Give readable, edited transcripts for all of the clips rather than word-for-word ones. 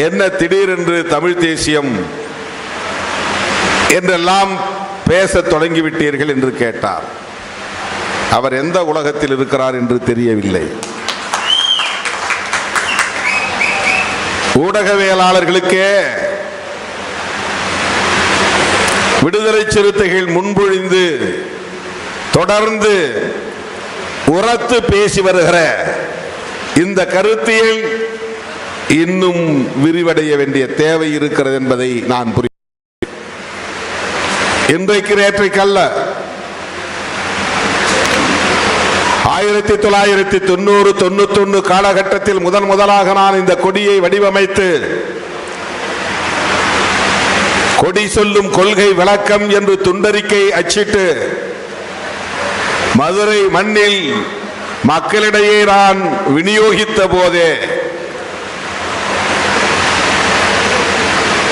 என்ன திடீரென்று தமிழ் தேசியம் என்றெல்லாம் பேசத் தொடங்கிவிட்டீர்கள் என்று கேட்டார். அவர் எந்த உலகத்தில் இருக்கிறார் என்று தெரியவில்லை. ஊடகவியலாளர்களுக்கே விடுதலை சிறுத்தைகள் முன்மொழிந்து தொடர்ந்து உரத்து பேசி வருகிற இந்த கருத்தியல் இன்னும் விரிவடைய வேண்டிய தேவை இருக்கிறது என்பதை நான் புரிந்து, இன்றைக்கு நேற்றைக்கல்ல, 1990-91 காலகட்டத்தில் முதலாக நான் இந்த கொடியை வடிவமைத்து கொடி சொல்லும் கொள்கை விளக்கம் என்று துண்டறிக்கை அச்சிட்டு மதுரை மண்ணில் மக்களிடையே நான் விநியோகித்த போதே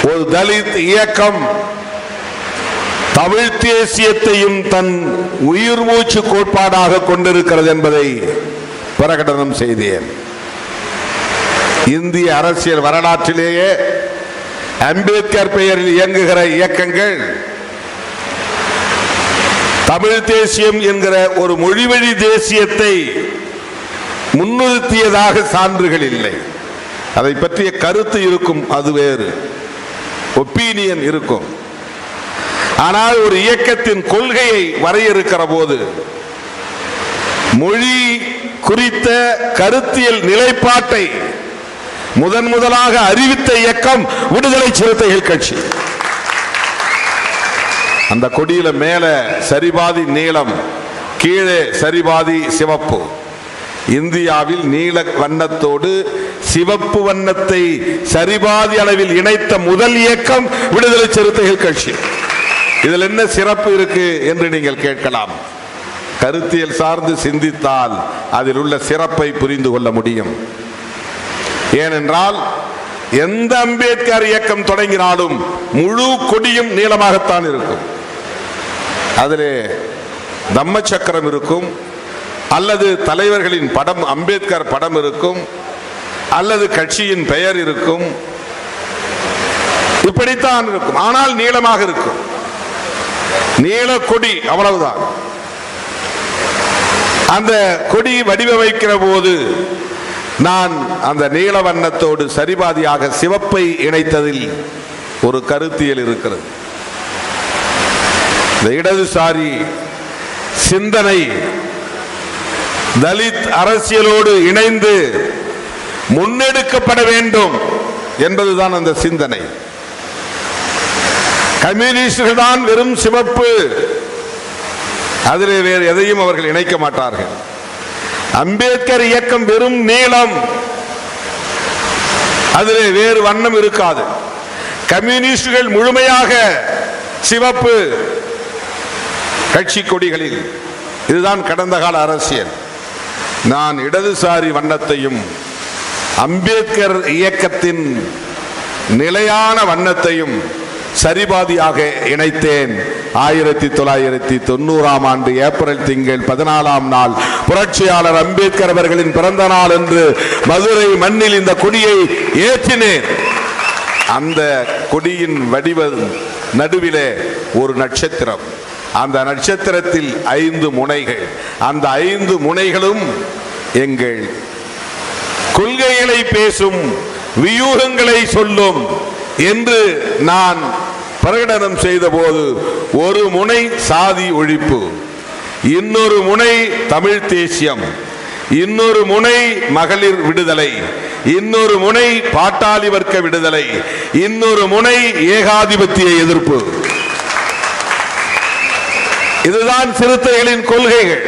ஒரு தலித் இயக்கம் தமிழ் தேசியத்தையும் தன் உயிர் மூச்சு கோட்பாடாக கொண்டிருக்கிறது என்பதை பிரகடனம் செய்தேன். இந்திய அரசியல் வரலாற்றிலேயே அம்பேத்கர் பெயரில் இயங்குகிற இயக்கங்கள் தமிழ் தேசியம் என்கிற ஒரு மொழிவழி தேசியத்தை முன்னிறுத்தியதாக சான்றுகள் இல்லை. அதை பற்றிய கருத்து இருக்கும், அது வேறு, ஒப்பீனியன் இருக்கும். ஆனால் ஒரு இயக்கத்தின் கொள்கையை வரையறுக்கிற போது மொழி குறித்த கருத்தியல் நிலைப்பாட்டை முதலாக அறிவித்த இயக்கம் விடுதலை சிறுத்தைகள் கட்சி. அந்த கொடியில மேல சரிபாதி நீளம், கீழே சரிபாதி சிவப்பு. இந்தியாவில் நீல வண்ணத்தோடு சிவப்பு வண்ணத்தை சரிபாதி அளவில் இணைத்த முதல் இயக்கம் விடுதலை சிறுத்தைகள் கட்சி. இதில் என்ன சிறப்பு இருக்கு என்று நீங்கள் கேட்கலாம். கருத்தியல் சார்ந்து சிந்தித்தால் அதில் உள்ள சிறப்பை புரிந்து கொள்ள முடியும். ஏனென்றால் எந்த அம்பேத்கர் இயக்கம் தொடங்கினாலும் முழு கொடியும் நீளமாகத்தான் இருக்கும். அதிலே தம்ம சக்கரம் இருக்கும், அல்லது தலைவர்களின் படம், அம்பேத்கர் படம் இருக்கும், அல்லது கட்சியின் பெயர் இருக்கும், இப்படித்தான் இருக்கும். ஆனால் நீளமாக இருக்கும். நீல கொடி, அவ்வளவுதான். அந்த கொடி வடிவமைக்கிற போது நான் அந்த நீல வண்ணத்தோடு சரிபாதியாக சிவப்பை இணைத்ததில் ஒரு கருத்தியல் இருக்கிறது. இந்த இடதுசாரி சிந்தனை தலித் அரசியலோடு இணைந்து முன்னெடுக்கப்பட வேண்டும் என்பதுதான் அந்த சிந்தனை. கம்யூனிஸ்டுகள் தான் வெறும் சிவப்பு, அதிலே வேறு எதையும் அவர்கள் இணைக்க மாட்டார்கள். அம்பேத்கர் இயக்கம் வெறும் நீளம், அதிலே வேறு வண்ணம் இருக்காது. கம்யூனிஸ்டுகள் முழுமையாக சிவப்பு கட்சி கொடிகளில். இதுதான் கடந்த கால அரசியல். நான் இடதுசாரி வண்ணத்தையும் அம்பேத்கர் இயக்கத்தின் நிலையான வண்ணத்தையும் சரிபாதியாக இணைத்தேன். 1990 ஆண்டு ஏப்ரல் திங்கள் 14ஆம் நாள் புரட்சியாளர் அம்பேத்கர் அவர்களின் பிறந்த நாள் என்று மதுரை மண்ணில் இந்த கொடியை ஏற்றினேன். அந்த கொடியின் வடிவ நடுவிலே ஒரு நட்சத்திரம். அந்த நட்சத்திரத்தில் 5 முனைகள். அந்த 5 முனைகளும் எங்கள் கொள்கைகளை பேசும், வியூகங்களை சொல்லும் என்று நான் பிரகடனம் செய்த போது, ஒரு முனை சாதி ஒழிப்பு, இன்னொரு முனை தமிழ் தேசியம், இன்னொரு முனை மகளிர் விடுதலை, இன்னொரு முனை பாட்டாளி வர்க்க விடுதலை, இன்னொரு முனை ஏகாதிபத்திய எதிர்ப்பு. இதுதான் சிறுத்தைகளின் கொள்கைகள்.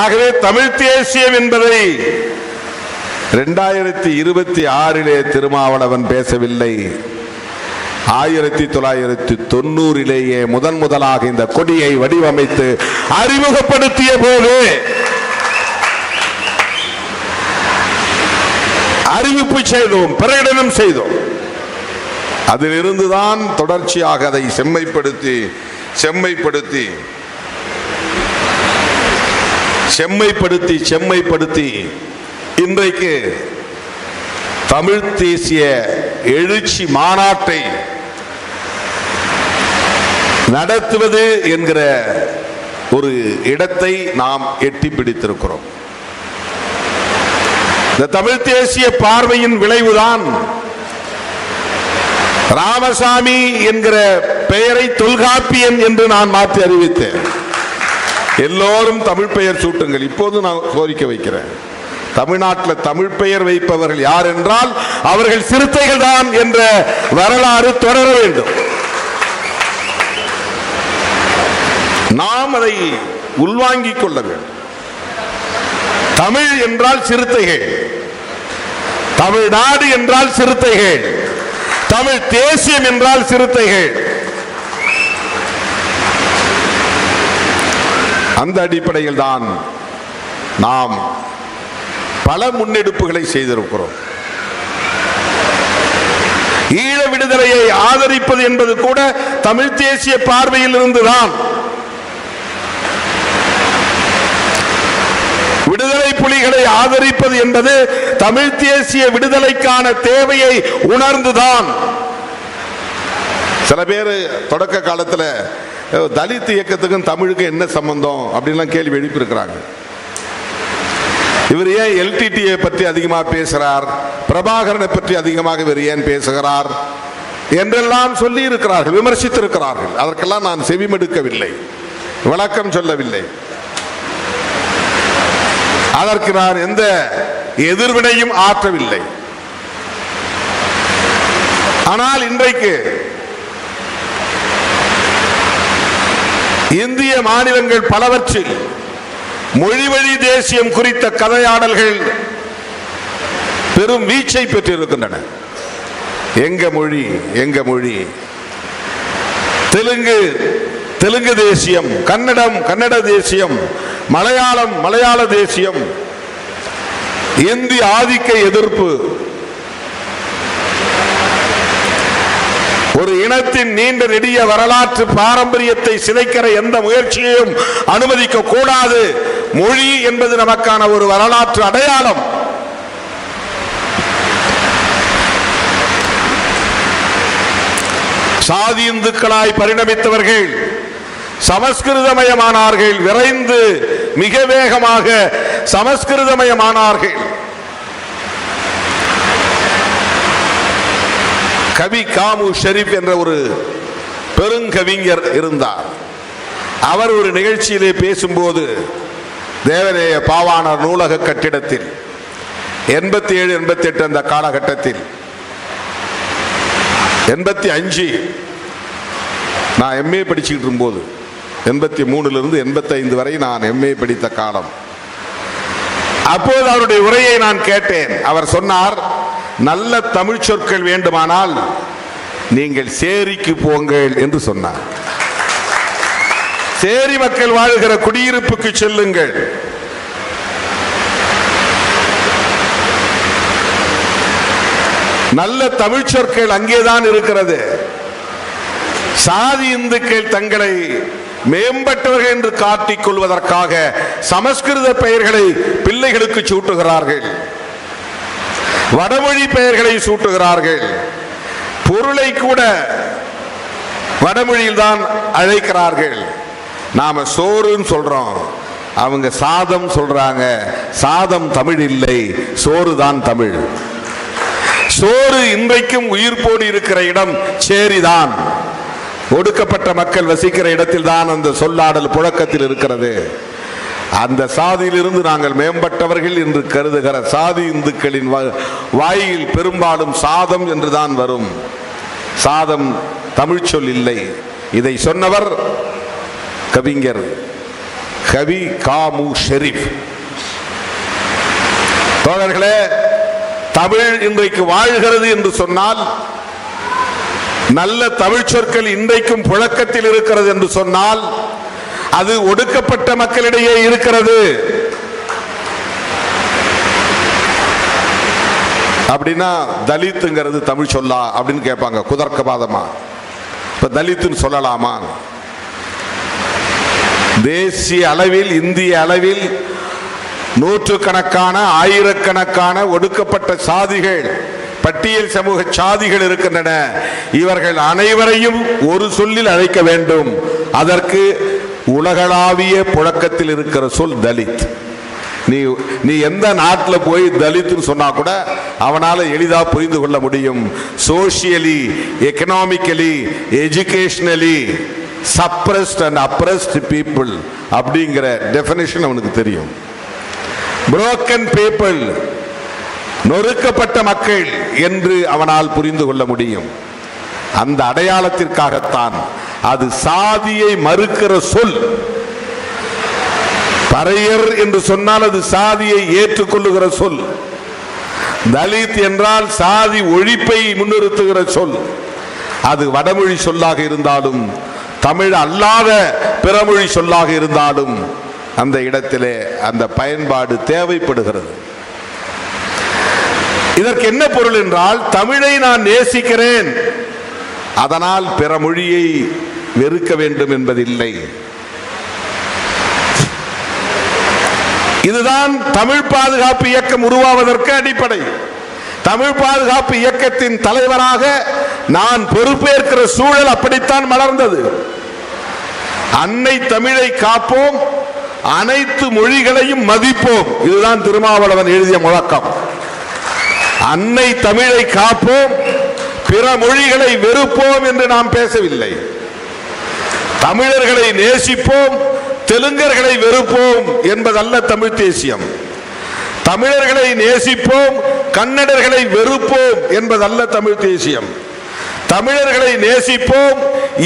ஆகவே தமிழ் தேசியம் என்பதை 2026 திருமாவளவன் பேசவில்லை. 1990 முதலாக இந்த கொடியை வடிவமைத்து அறிமுகப்படுத்திய போது அறிவிப்பு செய்தோம், பிரகடனம் செய்தோம். அதிலிருந்துதான் தொடர்ச்சியாக அதை செம்மைப்படுத்தி இன்றைக்கு தமிழ் தேசிய எழுச்சி மாநாட்டை நடத்துவது என்கிற ஒரு இடத்தை நாம் எட்டி பிடித்திருக்கிறோம். இந்த தமிழ் தேசிய பார்வையின் விளைவுதான் ராமசாமி என்கிற பெயரை தொல்காப்பியன் என்று நான் மாற்றி அறிவித்தேன். எல்லோரும் தமிழ் பெயர் சூட்டுங்கள். இப்போது நான் கோரிக்கை வைக்கிறேன், தமிழ்நாட்டில் தமிழ் பெயர் வைப்பவர்கள் யார் என்றால் அவர்கள் சிறுத்தைகள் தான் என்ற வரலாறு தொடர வேண்டும். நாம் அதை உள்வாங்கிக் கொள்ள வேண்டும். தமிழ் என்றால் சிறுத்தைகள், தமிழ்நாடு என்றால் சிறுத்தைகள், தமிழ் தேசியம் என்றால் சிறுத்தைகள். அந்த அடிப்படையில் தான் நாம் பல முன்னெடுப்புகளை செய்திருக்கிறோம். ஈழ விடுதலையை ஆதரிப்பது என்பது கூட தமிழ் தேசிய பார்வையில் இருந்துதான். விடுதலை புலிகளை ஆதரிப்பது என்பது தமிழ் தேசிய விடுதலைக்கான தேவையை உணர்ந்துதான். சில பேர் தொடக்க காலத்தில் தலித் இயக்கத்துக்கும் தமிழுக்கும் என்ன சம்பந்தம் அப்படின்லாம் கேள்வி எழுப்பியிருக்கிறாங்க. இவர் ஏன் எல்டிடியை பற்றி அதிகமாக பேசுகிறார், பிரபாகரனை பற்றி அதிகமாக இவர் ஏன் பேசுகிறார் என்றெல்லாம் சொல்லி இருக்கிறார்கள், விமர்சித்திருக்கிறார்கள். அதற்கெல்லாம் நான் செவிமடுக்கவில்லை, விளக்கம் சொல்லவில்லை. அதற்கு நான் எந்த எதிர்வினையும் ஆற்றவில்லை. ஆனால் இன்றைக்கு இந்திய மாநிலங்கள் பலவற்றில் மொழி வழி தேசியம் குறித்த கதையாடல்கள் பெரும் வீச்சை பெற்றிருக்கின்றன. எங்க மொழி எங்க மொழி, தெலுங்கு தேசியம், கன்னடம் கன்னட தேசியம், மலையாளம் மலையாள தேசியம், இந்தி ஆதிக்க எதிர்ப்பு, ஒரு இனத்தின் நீண்ட நெடிய வரலாற்று பாரம்பரியத்தை சிதைக்கிற எந்த முயற்சியையும் அனுமதிக்க கூடாது. மொழி என்பது நமக்கான ஒரு வரலாற்று அடையாளம். சாதி இந்துக்களாய் பரிணமித்தவர்கள் சமஸ்கிருதமயமானார்கள், விரைந்து மிக வேகமாக சமஸ்கிருதமயமானார்கள். கவி காமு ஷெரீப் என்ற ஒரு பெருங்கவிஞர் இருந்தார். அவர் ஒரு நிகழ்ச்சியிலே பேசும்போது தேவநேய பாவாணர் நூலக கட்டிடத்தில் 87 88 அந்த காலகட்டத்தில் 85 நான் எம்ஏ படிச்சுக்கிட்டு இருக்கும்போது 83 85 வரை நான் எம்ஏ படித்த காலம். அப்போது அவருடைய உரையை நான் கேட்டேன். அவர் சொன்னார், நல்ல தமிழ் சொற்கள் வேண்டுமானால் நீங்கள் சேரிக்கு போங்கள் என்று சொன்னார். சேரி மக்கள் வாழ்கிற குடியிருப்புக்கு செல்லுங்கள். நல்ல தமிழ் சொற்கள் அங்கேதான் இருக்கிறது. சாதி இந்துக்கள் தங்களை மேம்பட்டவர்கள் என்று காட்டிக் கொள்வதற்காக சமஸ்கிருத பெயர்களை பிள்ளைகளுக்கு சூட்டுகிறார்கள், வடமொழி பெயர்களை சூட்டுகிறார்கள், பொருளை கூட வடமொழியில் தான் அழைக்கிறார்கள். நாம சோறுன்னு சொல்றோம், அவங்க சாதம் சொல்றாங்க. சாதம் தமிழ் இல்லை, சோறு தான் தமிழ். சோறு இன்றைக்கும் உயிர்ப்போடு இருக்கிற இடம் சேரிதான். ஒடுக்கப்பட்ட மக்கள் வசிக்கிற இடத்தில் தான் அந்த சொல்லாடல் புழக்கத்தில் இருக்கிறது. அந்த சாதியிலிருந்து நாங்கள் மேம்பட்டவர்கள் என்று கருதுகிற சாதி இந்துக்களின் வாயில் பெரும்பாலும் சாதம் என்றுதான் வரும். சாதம் தமிழ் சொல் இல்லை. இதை சொன்னவர் கவிஞர் கவி காமு ஷெரீப். தோழர்களே, தமிழ் இன்றைக்கு வாழ்கிறது என்று சொன்னால், நல்ல தமிழ் சொற்கள் இன்றைக்கும் புழக்கத்தில் இருக்கிறது என்று சொன்னால், அது ஒடுக்கப்பட்ட மக்களிடையே இருக்கிறது. அப்படின்னா தலித்துங்கிறது தமிழ் சொல்லா அப்படின்னு கேட்பாங்க குதர்க்கவாதமா. இப்ப தலித்துன்னு சொல்லலாமா? தேசிய அளவில், இந்திய அளவில் நூற்றுக்கணக்கான ஆயிரக்கணக்கான ஒடுக்கப்பட்ட சாதிகள் பட்டியல் சமூக சாதிகள் இருக்கின்றன. இவர்கள் அனைவரையும் ஒரு சொல்லில் அழைக்க வேண்டும். அதற்கு உலகளாவிய புழக்கத்தில் இருக்கிற சொல் தலித். நீ எந்த நாட்டில் போய் தலித் சொன்னா கூட அவனால எளிதா புரிந்து கொள்ள முடியும். Socially, economically, educationally suppressed and oppressed people அப்படிங்கிற டெஃபினிஷன் அவனுக்கு தெரியும். புரோக்கன் பீப்புள், நொறுக்கப்பட்ட மக்கள் என்று அவனால் புரிந்து கொள்ள முடியும். அந்த அடையாளத்திற்காகத்தான் அது சாதியை மறுக்கிற சொல். பறையர் என்று சொன்னால் அது சாதியை ஏற்றுக்கொள்ளுகிற சொல். தலித் என்றால் சாதி ஒழிப்பை முன்னிறுத்துகிற சொல். அது வடமொழி சொல்லாக இருந்தாலும் தமிழ் அல்லாத பிறமொழி சொல்லாக இருந்தாலும் அந்த இடத்திலே அந்த பயன்பாடு தேவைப்படுகிறது. இதற்கு என்ன பொருள் என்றால், தமிழை நான் நேசிக்கிறேன், அதனால் பிற மொழியை வெறுக்க வேண்டும் என்பதில்லை. இதுதான் தமிழ் பாதுகாப்பு இயக்கம் உருவாவதற்கு அடிப்படை. தமிழ் பாதுகாப்பு இயக்கத்தின் தலைவராக நான் பொறுப்பேற்கிற சூழல் அப்படித்தான் மலர்ந்தது. அன்னை தமிழை காப்போம், அனைத்து மொழிகளையும் மதிப்போம். இதுதான் திருமாவளவன் எழுதிய முழக்கம். அன்னை தமிழை காப்போம், பிற மொழிகளை வெறுப்போம் என்று நாம் பேசவில்லை. தமிழர்களை நேசிப்போம், தெலுங்கர்களை வெறுப்போம் என்பதல்ல தமிழ் தேசியம். தமிழர்களை நேசிப்போம், கன்னடர்களை வெறுப்போம் என்பதல்ல தமிழ் தேசியம். தமிழர்களை நேசிப்போம்,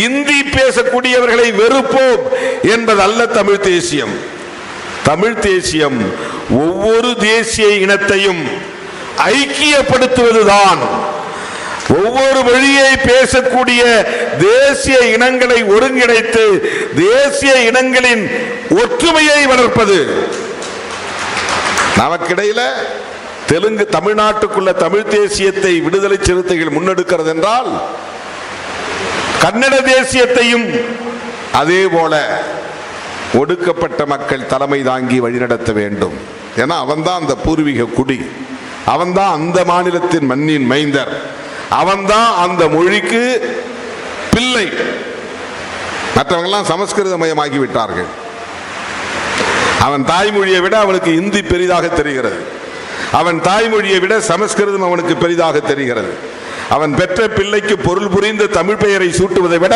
இந்தி பேசக்கூடியவர்களை வெறுப்போம் என்பதல்ல தமிழ் தேசியம். தமிழ் தேசியம் ஒவ்வொரு தேசிய இனத்தையும் ஐக்கியப்படுத்துவதுதான். ஒவ்வொரு மொழியை பேசக்கூடிய தேசிய இனங்களை ஒருங்கிணைத்து தேசிய இனங்களின் ஒற்றுமையை வளர்ப்பது. நமக்கிடையில தெலுங்கு தமிழ்நாட்டுக்குள்ள தமிழ் தேசியத்தை விடுதலை சிறுத்தைகள் முன்னெடுக்கிறது என்றால், கன்னட தேசியத்தையும் அதே போல ஒடுக்கப்பட்ட மக்கள் தலைமை தாங்கி வழிநடத்த வேண்டும். ஏன்னா அவன்தான் அந்த பூர்வீக குடி, அவன்தான் அந்த மாநிலத்தின் மண்ணின் மைந்தர், அவன்தான் அந்த மொழிக்கு பிள்ளை. மற்றவங்கெல்லாம் சமஸ்கிருத மயமாகி விட்டார்கள். அவன் தாய்மொழியை விட அவனுக்கு இந்தி பெரிதாக தெரிகிறது. அவன் தாய்மொழியை விட சமஸ்கிருதம் அவனுக்கு பெரிதாக தெரிகிறது. அவன் பெற்ற பிள்ளைக்கு பொருள் புரிந்த தமிழ் பெயரை சூட்டுவதை விட,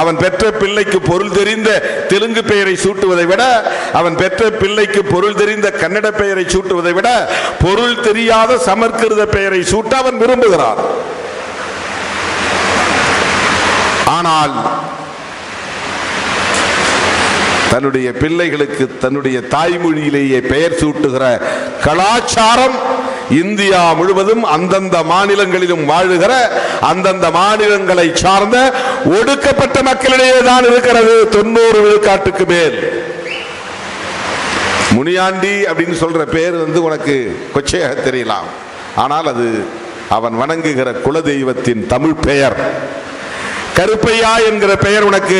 அவன் பெற்ற பிள்ளைக்கு பொருள் தெரிந்த தெலுங்கு பெயரை சூட்டுவதை விட, அவன் பெற்ற பிள்ளைக்கு பொருள் தெரிந்த கன்னட பெயரை சூட்டுவதை விட பொருள் தெரியாத சமஸ்கிருத பெயரை சூட்ட அவன் விரும்புகிறான். ஆனால் தன்னுடைய பிள்ளைகளுக்கு தன்னுடைய தாய்மொழியிலேயே பெயர் சூட்டுகிற கலாச்சாரம் இந்தியா முழுவதும் அந்தந்த மாநிலங்களிலும் வாழுகிற அந்தந்த மாநிலங்களை சார்ந்த ஒடுக்கப்பட்ட மக்களிடையே தான் இருக்கிறது. 90 விழுக்காட்டுக்கு மேல். முனியாண்டி அப்படின்னு சொல்ற பேர் உனக்கு கொச்சையாக தெரியலாம், ஆனால் அது அவன் வணங்குகிற குலதெய்வத்தின் தமிழ் பெயர். கருப்பையா என்கிற பெயர் உனக்கு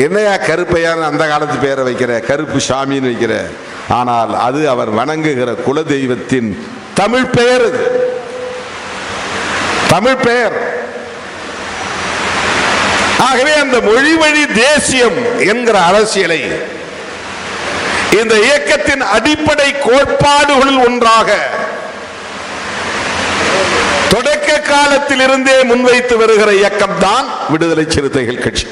என்னையா கருப்பையான்னு அந்த காலத்து பெயரை வைக்கிற, கருப்பு சாமின்னு வைக்கிற, ஆனால் அது அவர் வணங்குகிற குலதெய்வத்தின் தமிழ் பெயர். தமிழ் பெயர். ஆகவே அந்த மொழி வழி தேசியம் என்கிற அரசியலை இந்த இயக்கத்தின் அடிப்படை கோட்பாடுகளில் ஒன்றாக தொடக்க காலத்தில் இருந்தே முன்வைத்து வருகிற இயக்கம் தான் விடுதலை சிறுத்தைகள் கட்சி.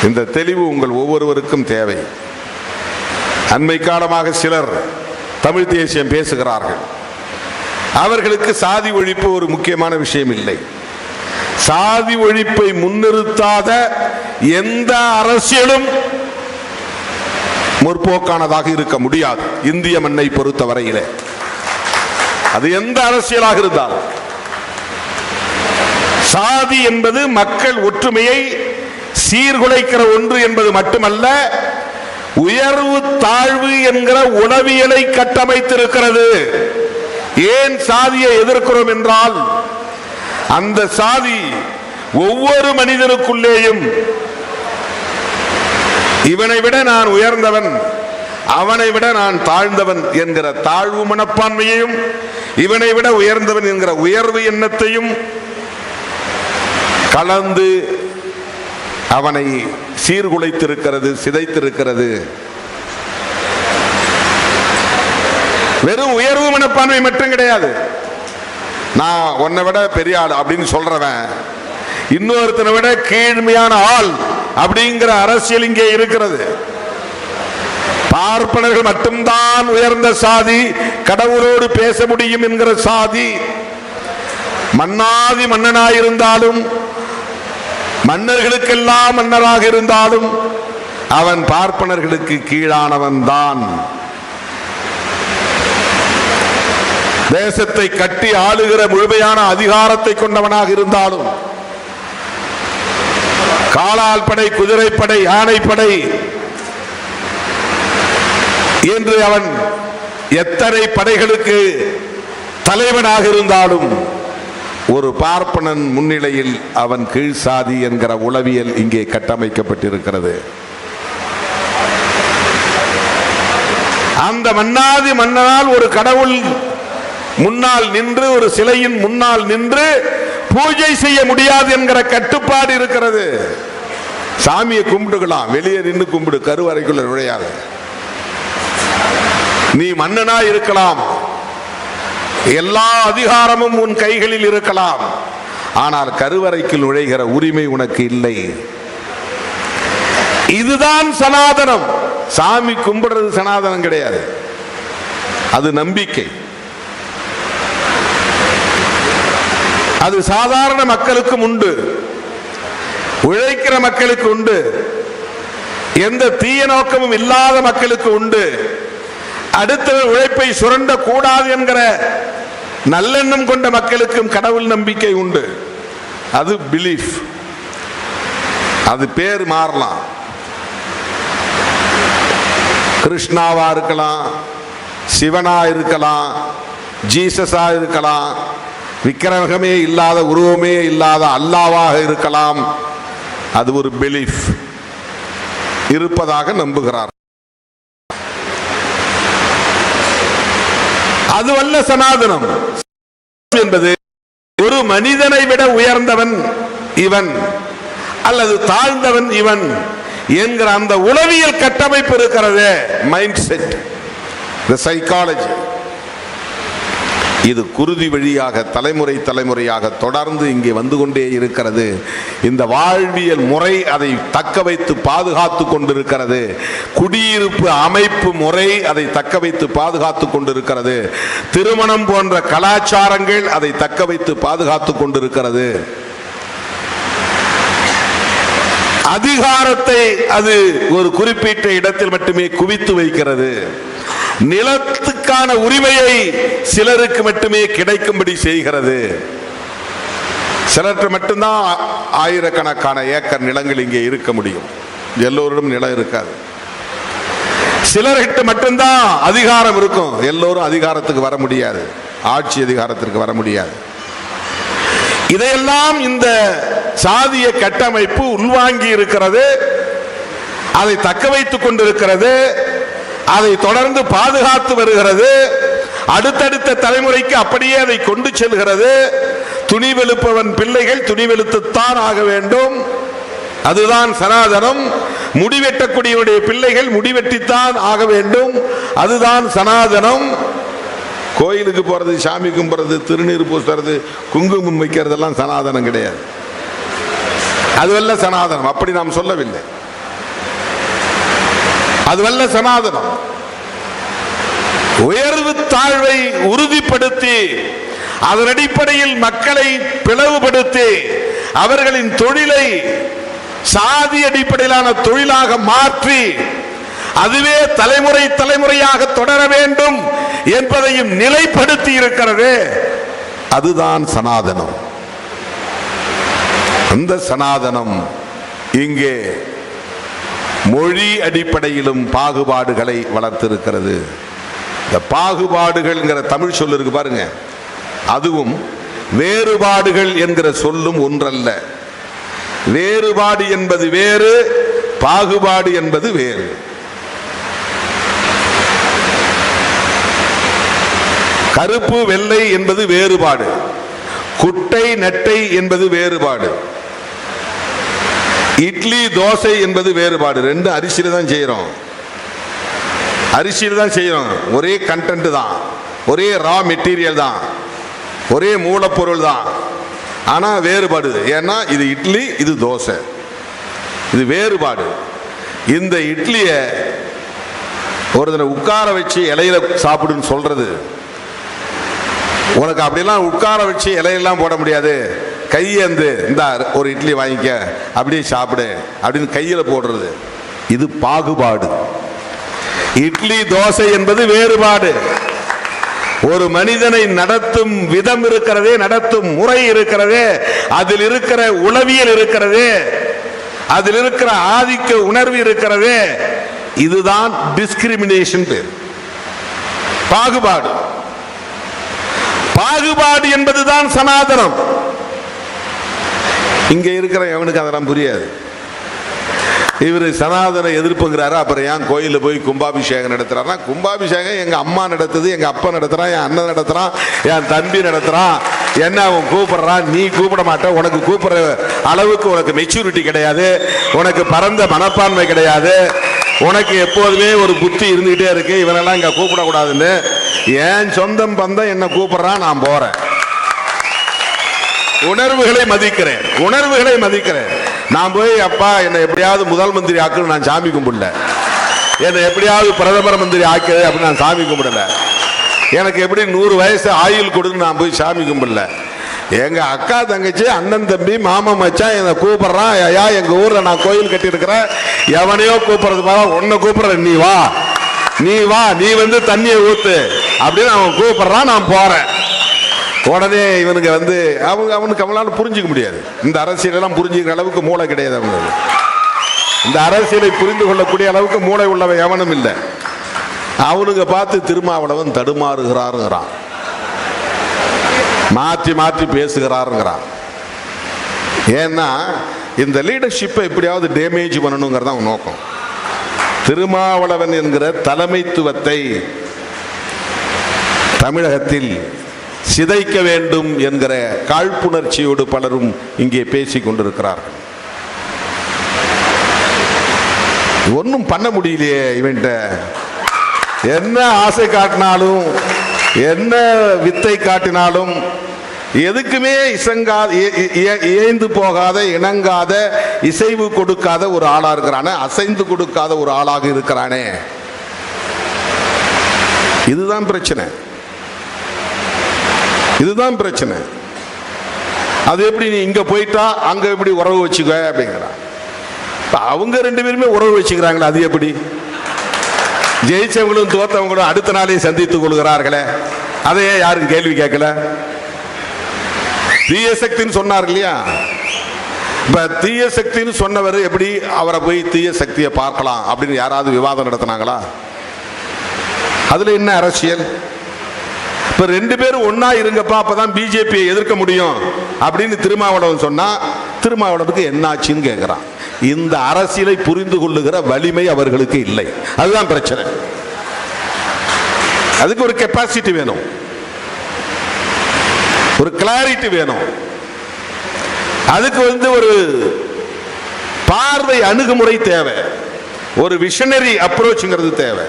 இந்த தெளிவு உங்கள் ஒவ்வொருவருக்கும் தேவை. அண்மை காலமாக சிலர் தமிழ் தேசியம் பேசுகிறார்கள். அவர்களுக்கு சாதி ஒழிப்பு ஒரு முக்கியமான விஷயம் இல்லை. சாதி ஒழிப்பை முன்னிறுத்தாத எந்த அரசியலும் முற்போக்கானதாக இருக்க முடியாது. இந்திய மண்ணை பொறுத்தவரையிலே அது எந்த அரசியலாக இருந்தால், சாதி என்பது மக்கள் ஒற்றுமையை சீர்குலைக்கிற ஒன்று என்பது மட்டுமல்ல, உயர்வு தாழ்வு என்கிற உளவியலை கட்டமைத்திருக்கிறது. ஏன் சாதியை எதிர்க்கிறோம் என்றால், அந்த சாதி ஒவ்வொரு மனிதனுக்குள்ளேயும் இவனை விட நான் உயர்ந்தவன், அவனை விட நான் தாழ்ந்தவன் என்கிற தாழ்வு மனப்பான்மையையும் இவனை விட உயர்ந்தவன் என்கிற உயர்வு எண்ணத்தையும் கலந்து அவனை சீர்குலைத்திருக்கிறது, சிதைத்திருக்கிறது. வெறும் உயர்வு மனப்பான்மை மட்டும் கிடையாது. நான் உன்னை விட பெரிய ஆள் அப்படின்னு சொல்றவன் இன்னொருத்தனை விட கீழ்மையான ஆள் அப்படிங்கிற அரசியல் இங்கே இருக்கிறது. பார்ப்பனர்கள் மட்டும்தான் உயர்ந்த சாதி, கடவுளோடு பேச முடியும் என்கிற சாதி. மன்னாதி மன்னனாயிருந்தாலும் மன்னர்களுக்கெல்லாம் மன்னராக இருந்தாலும் அவன் பார்ப்பனர்களுக்கு கீழானவன் தான். தேசத்தை கட்டி ஆளுகிற முழுமையான அதிகாரத்தை கொண்டவனாக இருந்தாலும் காலால் படை, குதிரைப்படை, யானைப்படை என்று அவன் எத்தனை படைகளுக்கு தலைவனாக இருந்தாலும் ஒரு பார்ப்பனன் முன்னிலையில் அவன் கீழ் சாதி என்கிற உளவியல் இங்கே கட்டமைக்கப்பட்டிருக்கிறது. அந்த மன்னாதி மன்னனால் ஒரு கடவுள் முன்னால் நின்று, ஒரு சிலையின் முன்னால் நின்று பூஜை செய்ய முடியாது என்கிற கட்டுப்பாடு இருக்கிறது. சாமியை கும்பிட்டுக்கலாம், வெளியே நின்று கும்பிடு, கருவறைக்குள்ள நுழையாது. நீ மன்னனா இருக்கலாம், எல்லா அதிகாரமும் உன் கைகளில் இருக்கலாம், ஆனால் கருவறைக்கு நுழைகிற உரிமை உனக்கு இல்லை. இதுதான் சனாதனம். சாமி கும்பிடுறது சனாதனம் கிடையாது, அது நம்பிக்கை. அது சாதாரண மக்களுக்கும் உண்டு, உழைக்கிற மக்களுக்கு உண்டு, எந்த தீய நோக்கமும் இல்லாத மக்களுக்கு உண்டு. அடுத்த உழைப்பை சுரண்ட கூடாது என்கிற நல்லெண்ணம் கொண்ட மக்களுக்கும் கடவுள் நம்பிக்கை உண்டு. அது பிலீஃப். அது பேர் மாறலாம், கிருஷ்ணாவா இருக்கலாம், சிவனா இருக்கலாம், ஜீசஸா இருக்கலாம், விக்கிரகமே இல்லாத, உருவமே இல்லாத அல்லாவாக இருக்கலாம். அது ஒரு பிலீஃப், இருப்பதாக நம்புகிறார். அதுவல்ல சனாதனம் என்பது ஒரு மனிதனை விட உயர்ந்தவன் இவன் அல்லது தாழ்ந்தவன் இவன் என்கிற அந்த உளவியல் கட்டமைப்பு இருக்கிறது, மைண்ட் செட், சைக்காலஜி. இது குருதி வழியாக தலைமுறை தலைமுறையாக தொடர்ந்து இங்கே வந்து கொண்டே இருக்கிறது. இந்த வாழ்வியல் முறை அதை தக்க வைத்து பாதுகாத்து கொண்டிருக்கிறது. குடியிருப்பு அமைப்பு முறை அதை தக்க வைத்து பாதுகாத்து கொண்டிருக்கிறது. திருமணம் போன்ற கலாச்சாரங்கள் அதை தக்க வைத்து பாதுகாத்து கொண்டிருக்கிறது. அதிகாரத்தை அது ஒரு குறிப்பிட்ட இடத்தில் மட்டுமே குவித்து வைக்கிறது. நிலத்துக்கான உரிமையை சிலருக்கு மட்டுமே கிடைக்கும்படி செய்கிறது. சிலருக்கு மட்டும்தான் ஆயிரக்கணக்கான ஏக்கர் நிலங்கள் இங்கே இருக்க முடியும், எல்லோரிடம் நிலம் இருக்காது. சிலர்கிட்ட மட்டும்தான் அதிகாரம் இருக்கும், எல்லோரும் அதிகாரத்துக்கு வர முடியாது, ஆட்சி அதிகாரத்திற்கு வர முடியாது. இதையெல்லாம் இந்த சாதிய கட்டமைப்பு உள்வாங்கி இருக்கிறது, அதை தக்க வைத்துக் கொண்டிருக்கிறது, அதை தொடர்ந்து பாதுகாத்து வருகிறது. அடுத்தடுத்த தலைமுறைக்கு அப்படியே அதை கொண்டு செல்கிறது. துணிவெழுப்பவன் பிள்ளைகள் துணிவெழுத்துத்தான் ஆக வேண்டும், அதுதான் சனாதனம். முடிவெட்டக்கூடியவருடைய பிள்ளைகள் முடிவெட்டித்தான் ஆக வேண்டும், அதுதான் சனாதனம். கோயிலுக்கு போறது, சாமி கும்பிடுறது, திருநீர் பூசுறது, குங்குமம் வைக்கிறதெல்லாம் சனாதனம் கிடையாது. அதுவல்ல சனாதனம், அப்படி நாம் சொல்லவில்லை. அதுவல்ல சனாதனம். உயர்வு தாழ்வை உறுதிப்படுத்தி அதன் அடிப்படையில் மக்களை பிளவுபடுத்தி அவர்களின் தொழிலை சாதி அடிப்படையிலான தொழிலாக மாற்றி அதுவே தலைமுறை தலைமுறையாக தொடர வேண்டும் என்பதையும் நிலைப்படுத்தி இருக்கிறது. அதுதான் சனாதனம். அந்த சனாதனம் இங்கே மொழி அடிப்படையிலும் பாகுபாடுகளை வளர்த்திருக்கிறது. இந்த பாகுபாடுகள் தமிழ் சொல் இருக்கு பாருங்க, அதுவும் வேறுபாடுகள் என்கிற சொல்லும் ஒன்றல்ல. வேறுபாடு என்பது வேறு, பாகுபாடு என்பது வேறு. கருப்பு வெள்ளை என்பது வேறுபாடு, குட்டை நெட்டை என்பது வேறுபாடு, இட்லி தோசை என்பது வேறுபாடு. ரெண்டு அரிசியில தான் செய்யறோம், அரிசியில தான் செய்யறோம். ஒரே கண்டென்ட் தான், ஒரே ரா மெட்டீரியல் தான், ஒரே மூலப்பொருள் தான். ஆனா வேறுபாடு. ஏன்னா இது இட்லி, இது தோசை, இது வேறுபாடு. இந்த இட்லிய ஒருத்தனை உட்கார வச்சு இலையில சாப்பிடுன்னு சொல்றது, உனக்கு அப்படிலாம் உட்கார வச்சு இலையெல்லாம் போட முடியாது. கையேந்து இந்த ஒரு இட்லி வாங்கிக்க, அப்படியே சாப்பிடு அப்படின்னு கையில போடுறது, இது பாகுபாடு. இட்லி தோசை என்பது வேறுபாடு. ஒரு மனிதனை நடத்தும் விதம் இருக்கிறதே, நடத்தும் முறை இருக்கிறதே, அதில் இருக்கிற உளவியல் இருக்கிறதே, அதில் இருக்கிற ஆதிக்க உணர்வு இருக்கிறதே, இதுதான் டிஸ்கிரிமினேஷன் பேர், பாகுபாடு. பாகுபாடு என்பதுதான் சனாதனம். இங்க இருக்கிற எவனுக்கு அதெல்லாம் புரியாது. இவர் சனாதன எதிர்ப்புங்கிறாரு, அப்புறம் ஏன் கோயிலில் போய் கும்பாபிஷேகம் நடத்துறாருன்னா, கும்பாபிஷேகம் எங்க அம்மா நடத்துது, எங்க அப்பா நடத்துறான், என் அண்ணன் நடத்துறான், என் தம்பி நடத்துறான். என்ன அவன் கூப்பிடுறான், நீ கூப்பிட மாட்ட. உனக்கு கூப்பிடுற அளவுக்கு உனக்கு மெச்சூரிட்டி கிடையாது, உனக்கு பரந்த மனப்பான்மை கிடையாது, உனக்கு எப்போதுமே ஒரு புத்தி இருந்துகிட்டே இருக்கு, இவனெல்லாம் இங்க கூப்பிடக்கூடாதுன்னு. ஏன் சொந்தம் பந்தம் என்ன கூப்பிடுறான், நான் போறேன். உணர்வுகளை மதிக்கிறேன், உணர்வுகளை மதிக்கிறேன். நான் போய் அப்பா என்னை எப்படியாவது முதல் மந்திரி ஆக்குன்னு நான் சாமி கும்பிடல, என்னை எப்படியாவது பிரதமர் மந்திரி ஆக்குது அப்படின்னு நான் சாமி கும்பிடல, எனக்கு எப்படி 100 வயசு ஆயுள் கொடுன்னு நான் போய் சாமி கும்பிடல. எங்க அக்கா தங்கச்சி அண்ணன் தம்பி மாமா மச்சான் என்னை கூப்பிடுறான், ஐயா எங்க ஊர்ல நான் கோயில் கட்டி இருக்கிறேன், எவனையோ கூப்பிடுறது பாரு, உன்னை கூப்பிடுறேன், நீ வா, நீ வா, நீ வந்து தண்ணியை ஊத்து அப்படின்னு அவன் கூப்பிடுறான், நான் போறேன். உடனே இவனுக்கு வந்து அவனுக்கு அவங்களால புரிஞ்சுக்க முடியாது. இந்த அரசியலெல்லாம் புரிஞ்சுக்கிற அளவுக்கு மூளை கிடையாது அவங்களுக்கு. இந்த அரசியலை புரிந்து கொள்ளக்கூடிய அளவுக்கு மூளை உள்ளவன் எவனும் இல்லை. அவனுங்க பார்த்து திருமாவளவன் தடுமாறுகிறாருங்கிறான், மாற்றி மாற்றி பேசுகிறாருங்கிறான். ஏன்னா இந்த லீடர்ஷிப்பை எப்படியாவது டேமேஜ் பண்ணணுங்கிறது அவன் நோக்கம். திருமாவளவன் என்கிற தலைமைத்துவத்தை தமிழகத்தில் சிதைக்க வேண்டும் என்கிற காழ்ப்புணர்ச்சியோடு பலரும் இங்கே பேசிக் கொண்டிருக்கிறார்கள். ஒன்றும் பண்ண முடியலையே இவன்ட்ட. என்ன ஆசை காட்டினாலும், என்ன வித்தை காட்டினாலும், எதுக்குமே ஏய்ந்து போகாத, இணங்காத, இசைவு கொடுக்காத ஒரு ஆளா இருக்கிறானே, அசைந்து கொடுக்காத ஒரு ஆளாக இருக்கிறானே, இதுதான் பிரச்சனை, இதுதான் பிரச்சனை. அது எப்படி நீ இங்க போயிட்டா அங்க எப்படி உறவு வச்சுக்க அப்படிங்கிறான். அவங்க 2 பேருமே உறவு வச்சுக்கிறாங்களே, அது எப்படி? ஜெயிச்சவங்களும் தோத்தவங்களும் அடுத்த நாளே சந்தித்துக் கொள்கிறார்களே, அதையே யாரும் கேள்வி கேட்கல. தீய சக்தின்னு சொன்னார் இல்லையா? இப்ப தீய சக்தின்னு சொன்னவர் எப்படி அவரை போய் தீய சக்தியை பார்க்கலாம் அப்படின்னு யாராவது விவாதம் நடத்தினாங்களா? அதுல என்ன அரசியல்? இப்ப 2 பேரும் ஒன்னா இருங்கப்பா, அப்பதான் பிஜேபியை எதிர்க்க முடியும் அப்படின்னு திருமாவளவன் சொன்னா, திருமாவளவனுக்கு என்னாச்சுன்னு கேட்கிறான். இந்த அரசியலை புரிந்து கொள்ளுகிற வலிமை அவர்களுக்கு இல்லை. அதுதான் பிரச்சனை. அதுக்கு ஒரு கெப்பாசிட்டி வேணும், ஒரு கிளாரிட்டி வேணும், அதுக்கு ஒரு பார்வை அணுகுமுறை தேவை, ஒரு விஷனரி அப்ரோச்ங்கிறது தேவை.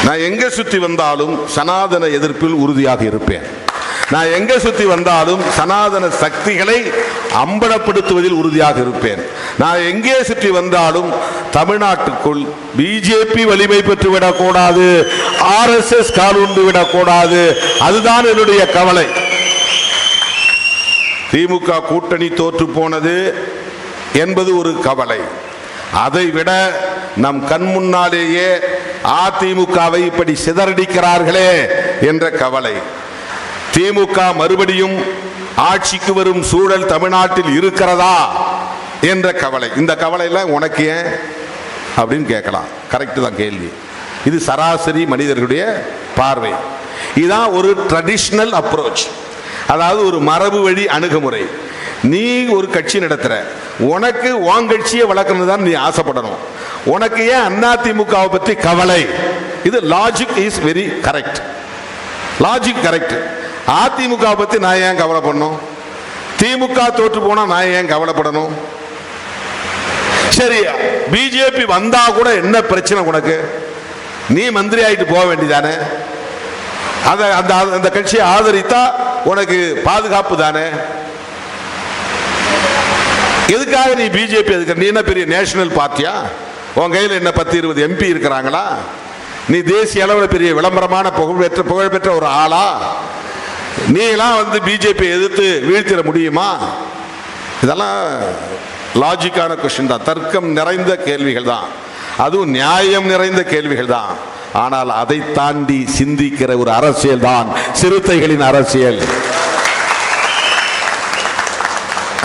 நான் எங்க சுத்தி வந்தாலும் சனாதன எதிர்ப்பில் உறுதியாக இருப்பேன். நான் எங்க சுத்தி வந்தாலும் சனாதன சக்திகளை அம்பலப்படுத்துவதில் உறுதியாக இருப்பேன். நான் எங்கே சுற்றி வந்தாலும் தமிழ்நாட்டுக்குள் பிஜேபி வலிமை பெற்று விடக்கூடாது, RSS காலுண்டு விடக்கூடாது. அதுதான் என்னுடைய கவலை. திமுக கூட்டணி தோற்று போனது என்பது ஒரு கவலை. அதை விட நம் கண் முன்னாலேயே அதிமுகவை இப்படி சிதறடிக்கிறார்களே என்ற கவலை. திமுக மறுபடியும் ஆட்சிக்கு வரும் சூழல் தமிழ்நாட்டில் இருக்கிறதா என்ற கவலை. இந்த கவலையில உனக்கு ஏன் அப்படின்னு கேட்கலாம். கரெக்ட் தான் கேள்வி. இது சராசரி மனிதர்களுடைய பார்வை. இதுதான் ஒரு ட்ரெடிஷனல் அப்ரோச், அதாவது ஒரு மரபு வழி அணுகுமுறை. நீ ஒரு கட்சி நடத்துற, உனக்கு உன் கட்சியை வளர்க்கணும் தான் நீ ஆசைப்படணும். உனக்கு ஏன் அதிமுகவை பற்றி கவலை? இது logic is very correct. Logic correct. AIADMK பத்தி நான் ஏன் கவலைப்படணும்? திமுக தோற்று போனா நான் ஏன் கவலைப்படணும்? சரி, பிஜேபி வந்தா கூட என்ன பிரச்சனை உனக்கு? நீ மந்திரி ஆயிட்டு போக வேண்டியதானே? அந்த கட்சியை ஆதரித்தா உனக்கு பாதுகாப்பு தானே? எதுக்காக நீ பிஜேபி எதுக்கு? நீ என்ன பெரிய நேஷனல் பார்ட்டியா? உன் கையில் என்ன 10-20 எம்பி இருக்கிறாங்களா? நீ தேசிய அளவில் பெரிய விளம்பரமான புகழ்பெற்ற ஒரு ஆளா? நீ எல்லாம் வந்து பிஜேபி எதிர்த்து வீழ்த்திட முடியுமா? இதெல்லாம் லாஜிக்கான கொஸ்டின் தான், தர்க்கம் நிறைந்த கேள்விகள் தான், அதுவும் நியாயம் நிறைந்த கேள்விகள் தான். ஆனால் அதை தாண்டி சிந்திக்கிற ஒரு அரசியல் தான் சிறுத்தைகளின் அரசியல்.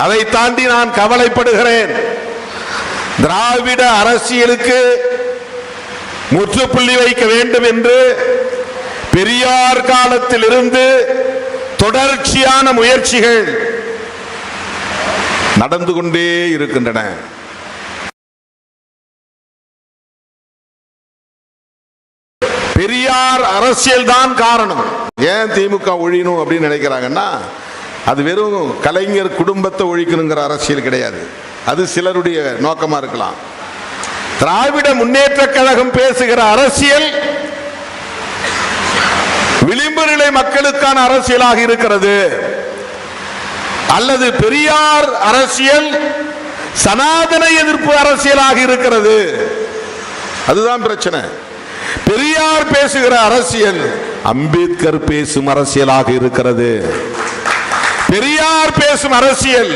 அதை தாண்டி நான் கவலைப்படுகிறேன். திராவிட அரசியலுக்கு முற்றுப்புள்ளி வைக்க வேண்டும் என்று பெரியார் காலத்தில் இருந்து தொடர்ச்சியான முயற்சிகள் நடந்து கொண்டே இருக்கின்றன. பெரியார் அரசியல் தான் காரணம். ஏன் திமுக ஒழியணும் அப்படின்னு நினைக்கிறாங்கன்னா, அது வெறும் கலைஞர் குடும்பத்தை ஒழிக்கணுங்கிற அரசியல் கிடையாது. அது சிலருடைய நோக்கமா இருக்கலாம். திராவிட முன்னேற்ற கழகம் பேசுகிற அரசியல் விளிம்பு நிலை மக்களுக்கான அரசியலாக இருக்கிறது. அல்லது பெரியார் அரசியல் சனாதன எதிர்ப்பு அரசியலாக இருக்கிறது. அதுதான் பிரச்சனை. பெரியார் பேசுகிற அரசியல் அம்பேத்கர் பேசும் அரசியலாக இருக்கிறது. பெரியார் பேசும் அரசியல்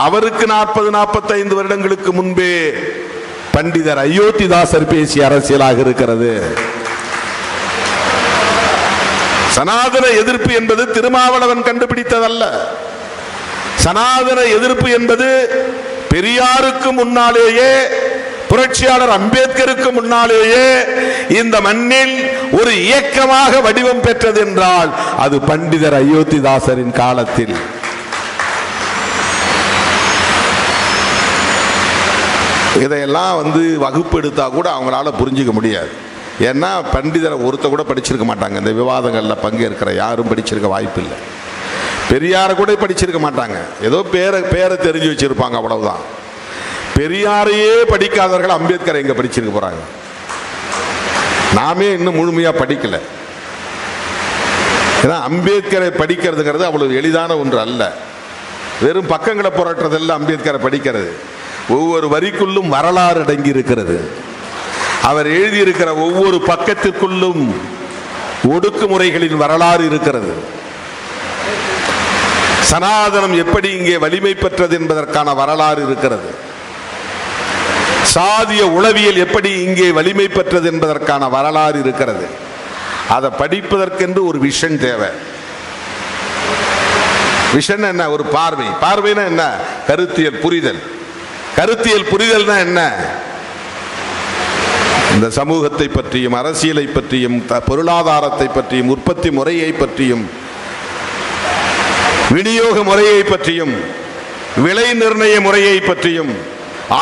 அவருக்கு 40-45 வருடங்களுக்கு முன்பே பண்டிதர் அயோத்திதாசர் பேசிய அரசியலாக இருக்கிறது. சனாதன எதிர்ப்பு என்பது திருமாவளவன் கண்டுபிடித்ததல்ல. சனாதன எதிர்ப்பு என்பது பெரியாருக்கு முன்னாலேயே, புரட்சியாளர் அம்பேத்கருக்கு முன்னாலேயே இந்த மண்ணில் ஒரு இயக்கமாக வடிவம் பெற்றது என்றால் அது பண்டிதர் அயோத்திதாசரின் காலத்தில். இதையெல்லாம் வகுப்பு எடுத்தா கூட அவங்களால புரிஞ்சுக்க முடியாது. ஏன்னா பண்டிதரை ஒருத்த கூட படிச்சிருக்க மாட்டாங்க. இந்த விவாதங்களில் பங்கேற்கிற யாரும் படிச்சிருக்க வாய்ப்பு இல்லை. பெரியாரை கூட படிச்சிருக்க மாட்டாங்க. ஏதோ பேரை தெரிஞ்சு வச்சிருப்பாங்க, அவ்வளவுதான். பெரியாரையே படிக்காதவர்கள் அம்பேத்கரை எங்க படிச்சிருக்க போறாங்க? நாமே இன்னும் முழுமையா படிக்கல. ஏன்னா அம்பேத்கரை படிக்கிறதுங்கிறது அவ்வளவு எளிதான ஒன்று அல்ல. வெறும் பக்கங்களை புரட்டுறதல்ல அம்பேத்கரை படிக்கிறது. ஒவ்வொரு வரிக்குள்ளும் வரலாறு அடங்கி இருக்கிறது. அவர் எழுதியிருக்கிற ஒவ்வொரு பக்கத்திற்குள்ளும் ஒடுக்குமுறைகளின் வரலாறு இருக்கிறது. சனாதனம் எப்படி இங்கே வலிமை பெற்றது என்பதற்கான வரலாறு இருக்கிறது. சாதிய உளவியல் எப்படி இங்கே வலிமை பெற்றது என்பதற்கான வரலாறு இருக்கிறது. அதை படிப்பதற்கென்று ஒரு விஷன் தேவை. விஷன் என்ன? ஒரு பார்வை. பார்வைனா என்ன? கருத்தியல் புரிதல். கருத்தியல் புரிதல்னா என்ன? இந்த சமூகத்தை பற்றியும், அரசியலை பற்றியும், பொருளாதாரத்தை பற்றியும், உற்பத்தி முறையை பற்றியும், விநியோக முறையை பற்றியும், விலை நிர்ணய முறையை பற்றியும்,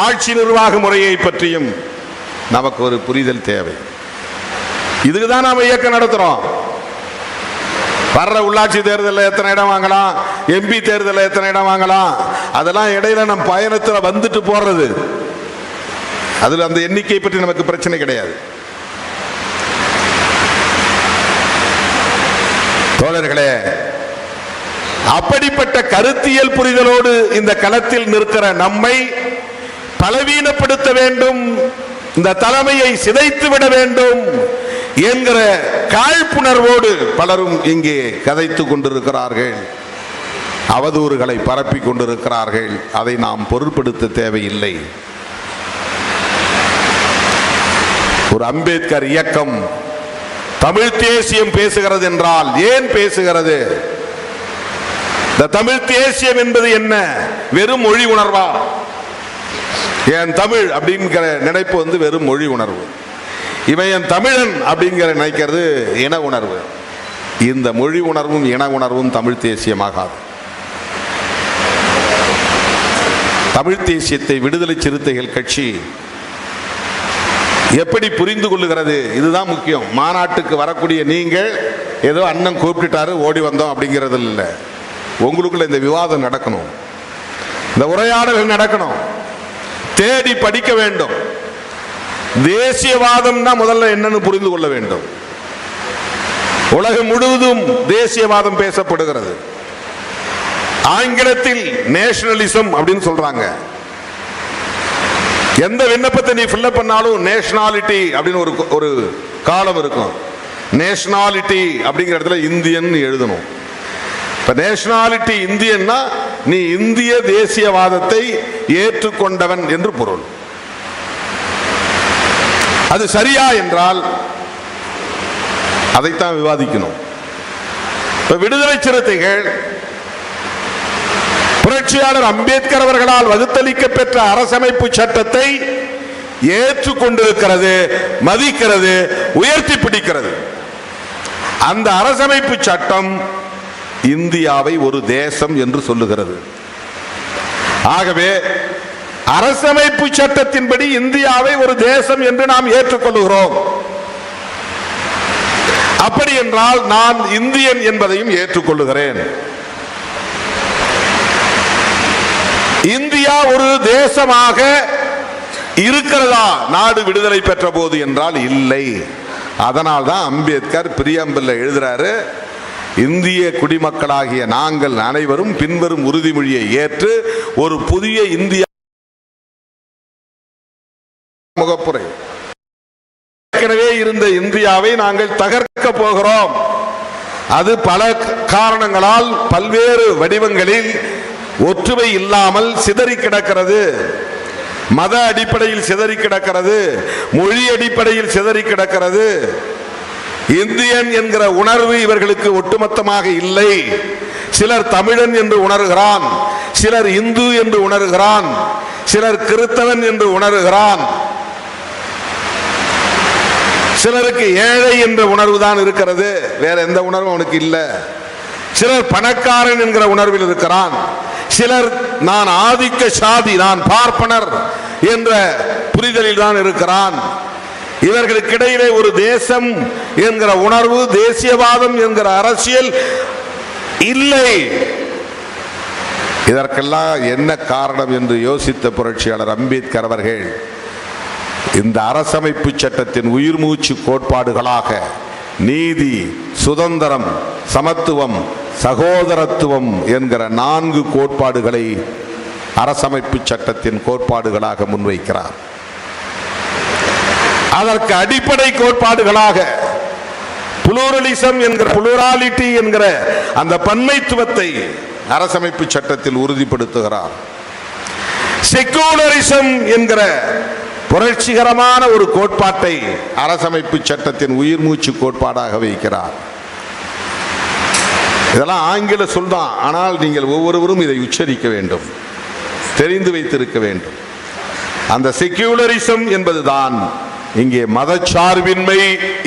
ஆட்சி நிர்வாக முறையை பற்றியும் நமக்கு ஒரு புரிதல் தேவை. இதுக்குதான் நாம இயக்கம் நடத்துறோம். வர்ற உள்ளாட்சி தேர்தலில் எத்தனை இடம் வாங்கலாம், எம்பி தேர்தலில் எத்தனை இடம் வாங்கலாம், அதெல்லாம் இடையில நம் பயணத்தில் வந்துட்டு போறது. அதுல அந்த எண்ணிக்கை பற்றி நமக்கு பிரச்சனை கிடையாது. தோழர்களே, அப்படிப்பட்ட கருத்தியல் புரிதலோடு இந்த களத்தில் நிற்கிற நம்மை பலவீனப்படுத்த வேண்டும், இந்த தலைமையை சிதைத்து விட வேண்டும் என்கிற காழ்ப்புணர்வோடு பலரும் இங்கே கதைத்து கொண்டிருக்கிறார்கள், அவதூறுகளை பரப்பிக் கொண்டிருக்கிறார்கள். அதை நாம் பொருட்படுத்த தேவையில்லை. ஒரு அம்பேத்கர் இயக்கம் தமிழ் தேசியம் பேசுகிறது என்றால் ஏன் பேசுகிறது? இந்த தமிழ் தேசியம் என்பது என்ன? வெறும் மொழி உணர்வா? என் தமிழ் அப்படிங்கிற நினைப்பு வெறும் மொழி உணர்வு. இவன் என் தமிழன் அப்படிங்கிற நினைக்கிறது இன உணர்வு. இந்த மொழி உணர்வும் இன உணர்வும் தமிழ் தேசியமாகாது. தமிழ் தேசியத்தை விடுதலை சிறுத்தைகள் கட்சி எப்படி புரிந்து கொள்ளுகிறது? இதுதான் முக்கியம். மாநாட்டுக்கு வரக்கூடிய நீங்கள் ஏதோ அண்ணன் கூப்பிட்டுட்டாரு ஓடி வந்தோம் அப்படிங்கிறது இல்லை. உங்களுக்குள்ள இந்த விவாதம் நடக்கணும், இந்த உரையாடல் நடக்கணும், தேடி படிக்க வேண்டும். தேசியவாதம்னா முதல்ல என்னன்னு புரிந்து கொள்ள வேண்டும். உலகம் முழுவதும் தேசியவாதம் பேசப்படுகிறது. ஆங்கிலத்தில் நேஷனலிசம் அப்படின்னு சொல்றாங்க. எந்த விண்ணப்பத்தை நீ ஃபில் பண்ணாலும் நேஷனாலிட்டி அப்படின்னு ஒரு காலம் இருக்கும். நேஷனாலிட்டி அப்படிங்கிற இடத்துல இந்தியன் எழுதணும். இப்ப நேஷனாலிட்டி இந்தியன்னா நீ இந்திய தேசியவாதத்தை ஏற்றுக்கொண்டவன் என்று பொருள். அது சரியா என்றால் அதைத்தான் விவாதிக்கணும். விடுதலை சிறுத்தைகள் புரட்சியாளர் அம்பேத்கர் அவர்களால் வகுத்தளிக்க பெற்ற அரசமைப்பு சட்டத்தை ஏற்றுக்கொண்டிருக்கிறது, மதிக்கிறது, உயர்த்தி பிடிக்கிறது. அந்த அரசமைப்பு சட்டம் இந்தியாவை ஒரு தேசம் என்று சொல்லுகிறது. ஆகவே அரசமைப்பு சட்டத்தின்படி இந்தியாவை ஒரு தேசம் என்று நாம் ஏற்றுக்கொள்கிறோம். அப்படி என்றால் நான் இந்தியன் என்பதையும் ஏற்றுக்கொள்ளுகிறேன். இந்தியா ஒரு தேசமாக இருக்கிறதா நாடு விடுதலை பெற்ற போது என்றால் இல்லை. அதனால் தான் அம்பேத்கர் பிரியம்பில் எழுதுறாரு, இந்திய குடிமக்களாகிய நாங்கள் அனைவரும் பின்வரும் உறுதிமொழியை ஏற்று ஒரு புதிய இந்தியா முகப்புரை. ஏற்கனவே இருந்த இந்தியாவை நாங்கள் தகர்க்க போகிறோம். அது பல காரணங்களால் பல்வேறு வடிவங்களில் ஒற்றுமை இல்லாமல் சிதறி கிடக்கிறது. மத அடிப்படையில் சிதறி கிடக்கிறது, மொழி அடிப்படையில் சிதறி கிடக்கிறது. இந்தியன் என்கிற உணர்வு இவர்களுக்கு ஒட்டுமொத்தமாக இல்லை. சிலர் தமிழன் என்று உணர்கிறான், சிலர் இந்து என்று உணர்கிறான், சிலர் கிறிஸ்தவன் என்று உணர்கிறான், சிலருக்கு ஏழை என்ற உணர்வு தான் இருக்கிறது, வேற எந்த உணர்வும் அவனுக்கு இல்லை. சிலர் பணக்காரன் என்கிற உணர்வில் இருக்கிறான், சிலர் நான் ஆதிக்க சாதி, நான் பார்ப்பனர் என்ற புரிதலில் தான் இருக்கிறான். இவர்களுக்கு இடையிலே ஒரு தேசம் என்கிற உணர்வு, தேசியவாதம் என்கிற அரசியல் இல்லை. இதற்கெல்லாம் என்ன காரணம் என்று யோசித்த புரட்சியாளர் அம்பேத்கர் அவர்கள் இந்த அரசமைப்பு சட்டத்தின் உயிர் மூச்சு கோட்பாடுகளாக நீதி, சுதந்திரம், சமத்துவம், சகோதரத்துவம் என்கிற 4 கோட்பாடுகளை அரசமைப்பு சட்டத்தின் கோட்பாடுகளாக முன்வைக்கிறார். அதற்கு அடிப்படை கோட்பாடுகளாக புளூரலிசம் என்கிற புளூராலிட்டி என்கிற அந்த பன்மைத்துவத்தை அரசமைப்பு சட்டத்தில் உறுதிப்படுத்துகிறார். செக்குலரிசம் என்கிற புரட்சிகரமான ஒரு கோட்பாட்டை அரசமைப்பு சட்டத்தின் உயிர் மூச்சு கோட்பாடாக வைக்கிறார். இதெல்லாம் ஆங்கில சொல்தான், ஆனால் நீங்கள் ஒவ்வொருவரும் இதை உச்சரிக்க வேண்டும், தெரிந்து வைத்திருக்க வேண்டும். அந்த செக்குலரிசம் என்பதுதான் இங்கே மதச்சார்பின்மை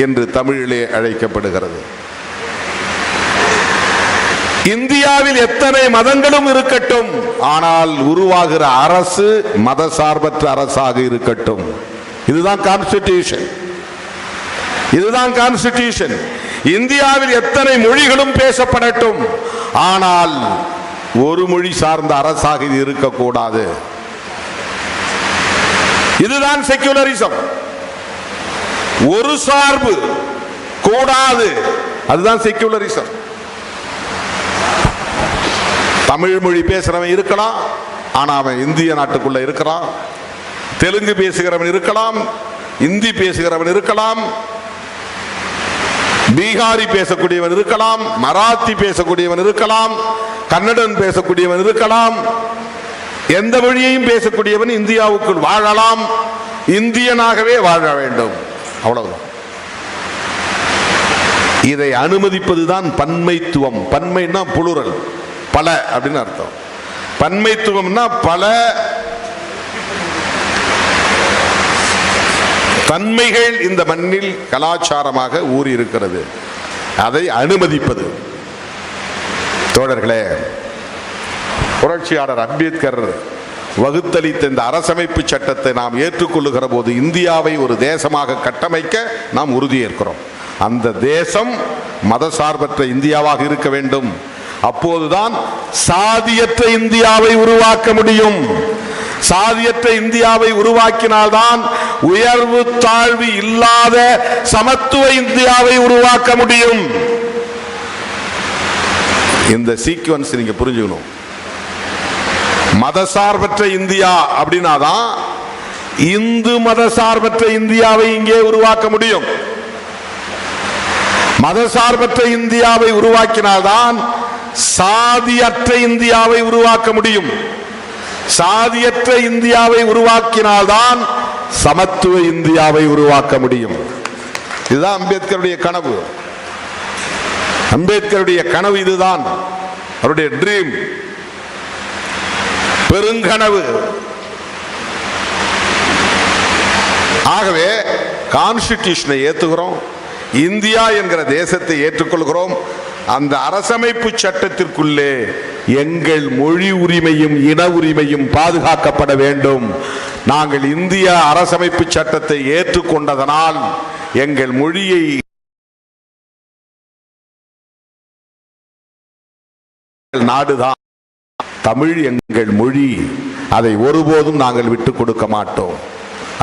என்று தமிழிலே அழைக்கப்படுகிறது. இந்தியாவில் எத்தனை மதங்களும் இருக்கட்டும், ஆனால் உருவாகிற அரசு மதசார்பற்ற அரசாக இருக்கட்டும். இதுதான் கான்ஸ்டிடியூஷன், இதுதான் கான்ஸ்டிடியூஷன். இந்தியாவில் எத்தனை மொழிகளும் பேசப்படட்டும், ஆனால் ஒரு மொழி சார்ந்த அரசாக இது இருக்கக்கூடாது. இதுதான் செக்குலரிசம். ஒரு சார்பு கூடாது, அதுதான் செக்குலரிசம். தமிழ் மொழி பேசுறவன் இருக்கலாம், ஆனா அவன் இந்திய நாட்டுக்குள்ள இருக்கிறான். தெலுங்கு பேசுகிறவன் இருக்கலாம், இந்தி பேசுகிறவன் இருக்கலாம், பீகாரி பேசக்கூடியவன் இருக்கலாம், மராத்தி பேசக்கூடியவன் இருக்கலாம், கன்னடன் பேசக்கூடியவன் இருக்கலாம். எந்த மொழியையும் பேசக்கூடியவன் இந்தியாவுக்குள் வாழலாம், இந்தியனாகவே வாழ வேண்டும், அவ்வளவுதான். இதை அனுமதிப்பதுதான் பன்மைத்துவம். பன்மைன்னா புளுரல், பல அப்படின்னு அர்த்தம். பன்மைத்துவம்னா பல தன்மைகள் இந்த மண்ணில் கலாச்சாரமாக ஊறி இருக்கிறது, அதை அனுமதிப்பது. தோழர்களே, புரட்சியாளர் அம்பேத்கர் வகுத்தளித்த இந்த அரசமைப்பு சட்டத்தை நாம் ஏற்றுக்கொள்ளுகிற போது இந்தியாவை ஒரு தேசமாக கட்டமைக்க நாம் உறுதியேற்கிறோம். அந்த தேசம் மதசார்பற்ற இந்தியாவாக இருக்க வேண்டும். அப்போதுதான் சாதியற்ற இந்தியாவை உருவாக்க முடியும். சாதியற்ற இந்தியாவை உருவாக்கினால்தான் உயர்வு தாழ்வு இல்லாத சமத்துவ இந்தியாவை உருவாக்க முடியும். இந்த சீக்வன்ஸ் நீங்க புரிஞ்சுக்கணும். மதசார்பற்ற இந்தியா அப்படின்னாதான் இந்து மதசார்பற்ற இந்தியாவை இங்கே உருவாக்க முடியும். மதசார்பற்ற இந்தியாவை உருவாக்கினால்தான் சாதியற்ற இந்தியாவை உருவாக்க முடியும். சாதியற்ற இந்தியாவை உருவாக்கினால்தான் சமத்துவ இந்தியாவை உருவாக்க முடியும். இதுதான் அம்பேத்கருடைய கனவு. அம்பேத்கருடைய கனவு இதுதான், அவருடைய ட்ரீம், பெருங்கனவு. ஆகவே கான்ஸ்டிடியூஷனை ஏற்றுகிறோம், இந்தியா என்கிற தேசத்தை ஏற்றுக்கொள்கிறோம். அந்த அரசமைப்பு சட்டத்திற்குள்ளே எங்கள் மொழி உரிமையும் இன உரிமையும் பாதுகாக்கப்பட வேண்டும். நாங்கள் இந்திய அரசமைப்பு சட்டத்தை ஏற்றுக்கொண்டதனால் எங்கள் மொழியை நாடுதான் தமிழ் எங்கள் மொழி, அதை ஒருபோதும் நாங்கள் விட்டுக் கொடுக்க மாட்டோம்.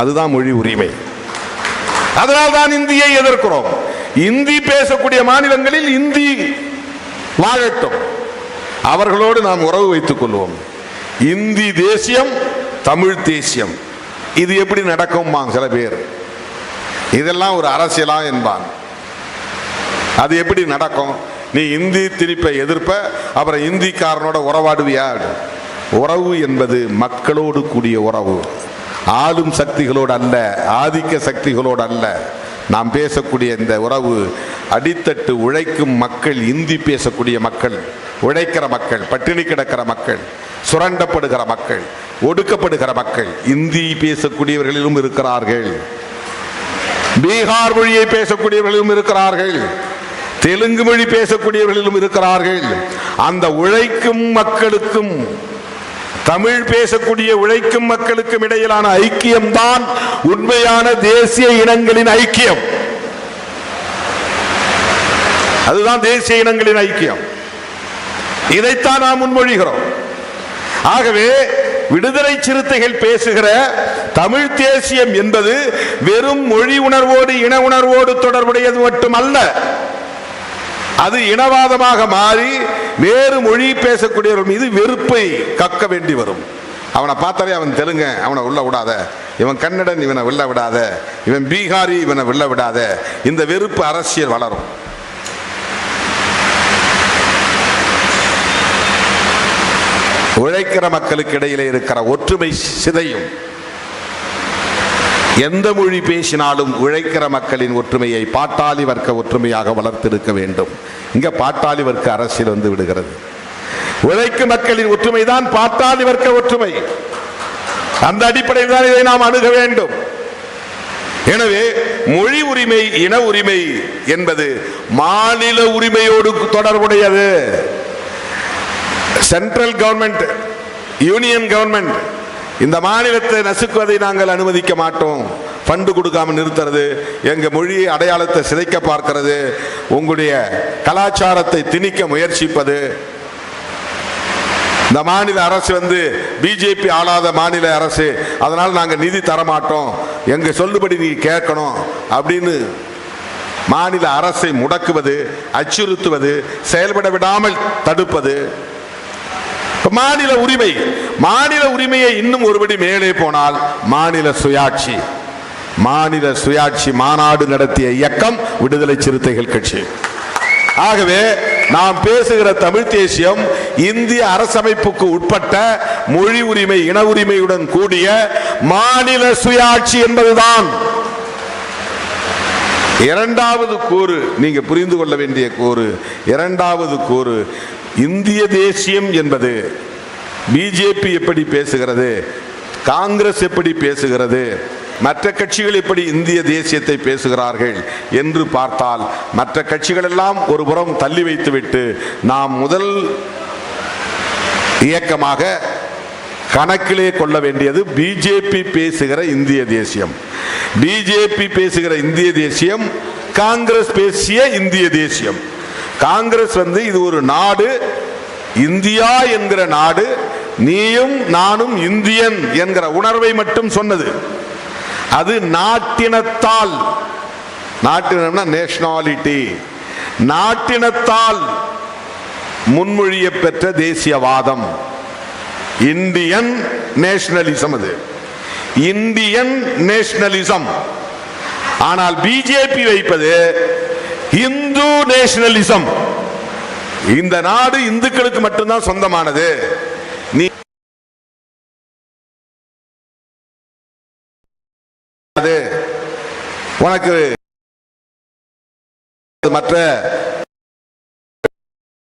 அதுதான் மொழி உரிமை. அதனால்தான் இந்தியை எதிர்க்கிறோம். இந்தி பேசக்கூடிய மாநிலங்களில் இந்தி வாழட்டும், அவர்களோடு நாம் உறவு வைத்துக் கொள்வோம். இந்தி தேசியம், தமிழ் தேசியம், இது எப்படி நடக்கும் சில பேர். இதெல்லாம் ஒரு அரசியலா என்பான். அது எப்படி நடக்கும்? நீ இந்தி திணிப்பை எதிர்ப்ப, அப்புறம் இந்திக்காரனோட உறவாடுவியா? உறவு என்பது மக்களோடு கூடிய உறவு, ஆளும் சக்திகளோடு அல்ல, ஆதிக்க சுழற்சிகளோடு அல்ல. நாம் பேசக்கூடிய இந்த உறவு அடித்தட்டு உழைக்கும் மக்கள், இந்தி பேசக்கூடிய மக்கள், உழைக்கிற மக்கள், பட்டினி கிடக்கிற மக்கள், சுரண்டப்படுகிற மக்கள், ஒடுக்கப்படுகிற மக்கள் இந்தி பேசக்கூடியவர்களிலும் இருக்கிறார்கள். பீகார் மொழியை பேசக்கூடியவர்களிலும் இருக்கிறார்கள், தெலுங்கு மொழி பேசக்கூடியவர்களிலும் இருக்கிறார்கள். அந்த உழைக்கும் மக்களுக்கும் தமிழ் பேசக்கூடிய உழைக்கும் மக்களுக்கும் இடையிலான ஐக்கியம்தான் உண்மையான தேசிய இனங்களின் ஐக்கியம். அதுதான் தேசிய இனங்களின் ஐக்கியம். இதைத்தான் நாம் முன்மொழிகிறோம். ஆகவே விடுதலை சிறுத்தைகள் பேசுகிற தமிழ் தேசியம் என்பது வெறும் மொழி உணர்வோடு இன உணர்வோடு தொடர்புடையது மட்டுமல்ல. அது இனவாதமாக மாறி வேறு மொழி பேசக்கூடியவர்கள் மீது வெறுப்பை கக்க வேண்டி வரும். அவனை பார்த்தாலே அவன் தெலுங்க, அவனை உள்ள விடாத, இவன் கன்னடன், இவனை உள்ள விடாத, இவன் பீகாரி, இவனை உள்ள விடாத, இந்த வெறுப்பு அரசியல் வளரும். உழைக்கிற மக்களுக்கு இடையிலே இருக்கிற ஒற்றுமை சிதையும். எந்த மொழி பேசினாலும் உழைக்கிற மக்களின் ஒற்றுமையை பாட்டாளி வர்க்க ஒற்றுமையாக வளர்த்திருக்க வேண்டும். இங்க பாட்டாளி வர்க்க அரசியல் வந்து விடுகிறது. உழைக்கும் மக்களின் ஒற்றுமை தான் பாட்டாளி வர்க்க ஒற்றுமை. அந்த அடிப்படையில் தான் இதை நாம் அணுக வேண்டும். எனவே மொழி உரிமை, இன உரிமை என்பது மாநில உரிமையோடு தொடர்புடையது. சென்ட்ரல் கவர்மெண்ட், யூனியன் கவர்மெண்ட் இந்த மாநிலத்தை நசுக்குவதை நாங்கள் அனுமதிக்க மாட்டோம். ஃபண்டு கொடுக்காம நிறுத்துறது, எங்க மொழி அடையாளத்தை சிதைக்க பார்க்கிறது, உங்களுடைய கலாச்சாரத்தை திணிக்க முயற்சிப்பது. இந்த மாநில அரசு பிஜேபி ஆளாத மாநில அரசு, அதனால் நாங்கள் நிதி தரமாட்டோம், எங்க சொல்லுபடி நீ கேட்கணும் அப்படின்னு மாநில அரசை முடக்குவது, அச்சுறுத்துவது, செயல்பட விடாமல் தடுப்பது மாநில உரிமை. மாநில உரிமையை இன்னும் ஒருபடி மேலே போனால் மாநில சுயாட்சி. மாநில சுயாட்சி மாநாடு நடத்திய இயக்கம் விடுதலை சிறுத்தைகள் கட்சி. ஆகவே நாம் பேசுகிற தமிழ் தேசியம் இந்திய அரசமைப்புக்கு உட்பட்ட மொழி உரிமை, இன உரிமையுடன் கூடிய மாநில சுயாட்சி என்பதுதான். இரண்டாவது கூறு, நீங்க புரிந்து கொள்ள வேண்டிய கூறு, இரண்டாவது கூறு, இந்திய தேசியம் என்பது பிஜேபி எப்படி பேசுகிறது, காங்கிரஸ் எப்படி பேசுகிறது, மற்ற கட்சிகள் எப்படி இந்திய தேசியத்தை பேசுகிறார்கள் என்று பார்த்தால், மற்ற கட்சிகள் எல்லாம் ஒரு புறம் தள்ளி வைத்துவிட்டு நாம் முதல் இயக்கமாக கணக்கிலே கொள்ள வேண்டியது பிஜேபி பேசுகிற இந்திய தேசியம். பிஜேபி பேசுகிற இந்திய தேசியம் காங்கிரஸ் பேசிய இந்திய தேசியம். காங்கிரஸ் இது ஒரு நாடு, இந்தியா என்கிற நாடு, நீயும் நானும் இந்தியன் என்கிற உணர்வை மட்டும் சொன்னது. அது நாட்டினத்தால், நாட்டினம்னா நேஷனாலிட்டி, நாட்டினத்தால் முன்மொழிய பெற்ற தேசியவாதம் இந்தியன் நேஷனலிசம். அது இந்தியன் நேஷனலிசம். ஆனால் பிஜேபி வைப்பது இந்து நேஷனலிசம். இந்த நாடு இந்துக்களுக்கு மட்டும்தான் சொந்தமானது. நீ உனக்கு மற்ற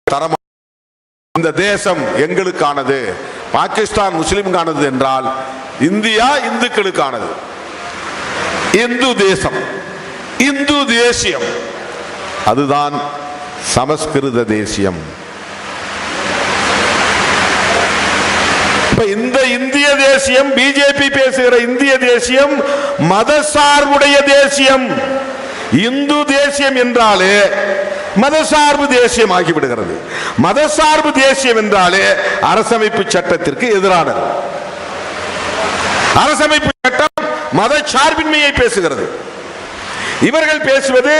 தரமா, இந்த தேசம் எங்களுக்கானது, பாகிஸ்தான் முஸ்லிம்கானது என்றால் இந்தியா இந்துக்களுக்கானது. இந்து தேசம், இந்து தேசியம், அதுதான் சமஸ்கிருத தேசியம். இந்த இந்திய தேசியம், பிஜேபி பேசுகிற இந்திய தேசியம் மதசார்புடைய தேசியம். இந்து தேசியம் என்றாலே மதசார்பு தேசியம் ஆகிவிடுகிறது. மதசார்பு தேசியம் என்றாலே அரசமைப்பு சட்டத்திற்கு எதிரானது. அரசமைப்பு சட்டம் மத சார்பின்மையை பேசுகிறது. இவர்கள் பேசுவது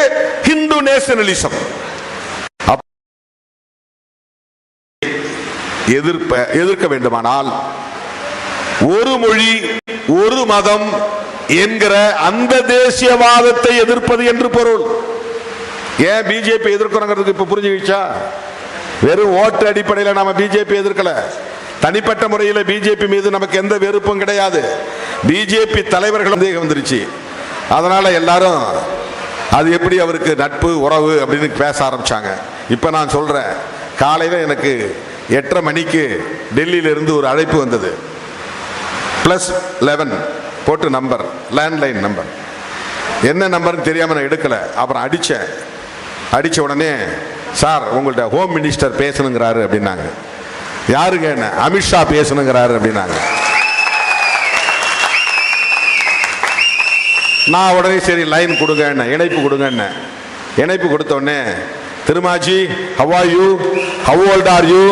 ஹிந்து நேஷனலிசம். எதிர்க்க வேண்டுமானால் ஒரு மொழி ஒரு மதம் என்கிற அந்த தேசியவாதத்தை எதிர்ப்பது என்று பொருள். ஏன் பிஜேபி எதிர்க்கிறோங்கிறதுக்கு இப்ப புரிஞ்சுக்கிச்சா? வெறும் ஓட்டு அடிப்படையில் நாம பிஜேபி எதிர்க்கல. தனிப்பட்ட முறையில் பிஜேபி மீது நமக்கு எந்த வெறுப்பும் கிடையாது. பிஜேபி தலைவர்கள் வந்துருச்சு. அதனால எல்லாரும் அது எப்படி அவருக்கு நட்பு உறவு அப்படின்னு பேச ஆரம்பிச்சாங்க. இப்ப நான் சொல்றேன், காலையில எனக்கு 8:30 மணிக்கு டெல்லியிலிருந்து ஒரு அழைப்பு வந்தது. +11 போட்டு நம்பர், லேண்ட்லைன் நம்பர். என்ன நம்பர்னு தெரியாம நான் எடுக்கல. அப்புறம் அடிச்ச உடனே, சார் உங்கள்ட்ட ஹோம் மினிஸ்டர் பேசணுங்கிறாரு அப்படின்னாங்க. யாருங்க? என்ன? அமித்ஷா பேசணுங்கிறாரு அப்படின்னாங்க. நான் உடனே சரி லைன் கொடுங்க, என்ன இணைப்பு கொடுங்க. என்ன இணைப்பு கொடுத்த உடனே, Thirumaji how are you, how old are you,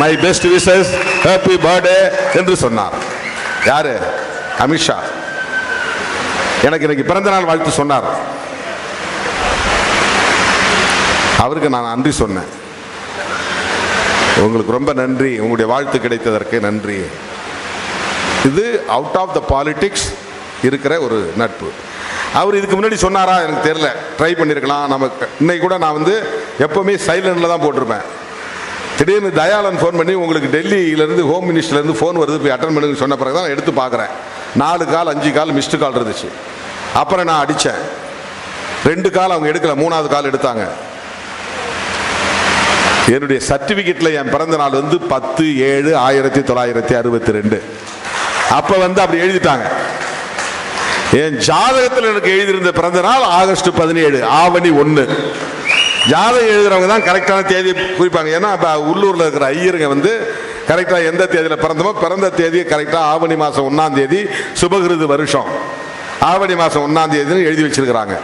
my best wishes, happy birthday என்று சொன்னார். யாரு? அமித்ஷா. எனக்கு இன்னைக்கு பிறந்த நாள் வாழ்த்து சொன்னார். அவருக்கு நான் நன்றி சொன்னேன். உங்களுக்கு ரொம்ப நன்றி, உங்களுடைய வாழ்த்து கிடைத்ததற்கு நன்றி. இது அவுட் ஆஃப் த பாலிடிக்ஸ் இருக்கிற ஒரு நட்பு. அவர் இதுக்கு முன்னாடி சொன்னாரா எனக்கு தெரியல, ட்ரை பண்ணியிருக்கலாம். நமக்கு இன்னைக்கு கூட நான் எப்பவுமே சைலண்டில் தான் போட்டிருப்பேன். திடீர்னு தயாளன் ஃபோன் பண்ணி, உங்களுக்கு டெல்லியிலேருந்து ஹோம் மினிஸ்டர்லேருந்து ஃபோன் வருது, போய் அட்டன் பண்ணுங்க சொன்ன பிறகு தான் எடுத்து பார்க்குறேன். 4 கால் 5 கால் மிஸ்டு கால் இருந்துச்சு. அப்புறம் நான் அடித்தேன். 2 கால் அவங்க எடுக்கல, 3வது கால் எடுத்தாங்க. என்னுடைய சர்டிபிகேட்ல என் பிறந்த நாள் 10/7/1962. அப்ப அப்படி எழுதிட்டாங்க. என் ஜாதகத்தில் எனக்கு எழுதியிருந்த பிறந்த நாள் ஆகஸ்ட் 17, ஆவணி 1. ஜாதகம் எழுதுறவங்க தான் கரெக்டான தேதியை குறிப்பாங்க. ஏன்னா உள்ளூர்ல இருக்கிற ஐயருங்க கரெக்டா எந்த தேதியில பிறந்தமோ பிறந்த தேதியை கரெக்டா ஆவணி மாசம் 1ஆம் தேதி சுபகிருது வருஷம் ஆவணி மாசம் 1ஆம் தேதி எழுதி வச்சிருக்கிறாங்க.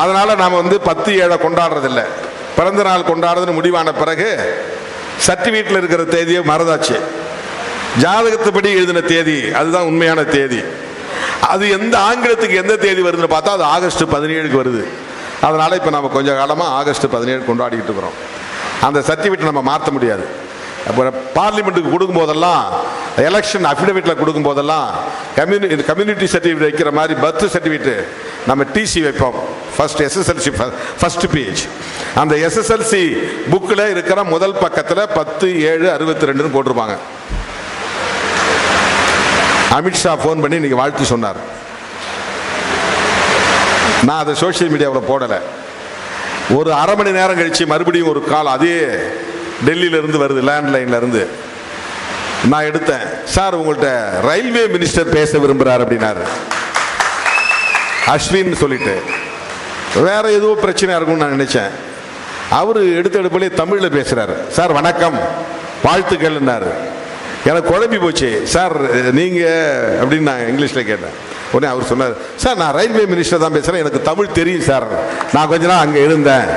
அதனால நாம 10/7 கொண்டாடுறதில்லை. பிறந்த நாள் கொண்டாடுறதுன்னு முடிவான பிறகு சர்டிபிகேட்ல இருக்கிற தேதியை மறந்தாச்சு. ஜாதகத்துப்படி எழுதின தேதி அதுதான் உண்மையான தேதி. அது எந்த ஆங்கிலத்துக்கு எந்த தேதி வருதுன்னு பார்த்தா அது ஆகஸ்ட் 17க்கு வருது. அதனால இப்ப நம்ம கொஞ்ச காலமா ஆகஸ்ட் 17 கொண்டாடிட்டு இருக்கிறோம். அந்த சர்டிபிகேட் நம்ம மாற்ற முடியாது. பார்லிமெண்ட்டுக்கு கொடுக்கும் போதெல்லாம், எலெக்ஷன் அஃபிடவிட்ல கொடுக்கும் போதெல்லாம் கம்யூனிட்டி சர்டிபிகேட் வைக்கிற மாதிரி பர்த் சர்டிபிகேட் நம்ம டிசி வைப்போம். First SSLC first page. அந்த எஸ்எஸ்எல்சி புக்கில் இருக்கிற முதல் பக்கத்தில் 10/7/62 போட்டிருப்பாங்க. அமித்ஷா ஃபோன் பண்ணி இன்னைக்கு வாழ்த்து சொன்னார். நான் அதை சோசியல் மீடியாவில் போடலை. ஒரு அரை மணி நேரம் கழிச்சு மறுபடியும் ஒரு கால் அதே டெல்லியில இருந்து வருது, லேண்ட்லைன்ல இருந்து. நான் எடுத்தேன். சார் உங்கள்கிட்ட ரயில்வே மினிஸ்டர் பேச விரும்புறாரு அப்படின்னாரு. அஸ்வின் சொல்லிட்டு வேற ஏதோ பிரச்சனையா இருக்கும்னு நான் நினைச்சேன். அவரு எடுத்தெடுப்பிலே தமிழ்ல பேசுறாரு. சார் வணக்கம், வாழ்த்துக்கள்னாரு. எனக்கு குழம்பி போச்சு. சார் நீங்க அப்படின்னு நான் இங்கிலீஷ்ல கேட்டேன். உடனே அவர் சொன்னார், சார் நான் ரயில்வே மினிஸ்டர் தான் பேசுகிறேன், எனக்கு தமிழ் தெரியும் சார், நான் கொஞ்ச நாள் அங்கே இருந்தேன்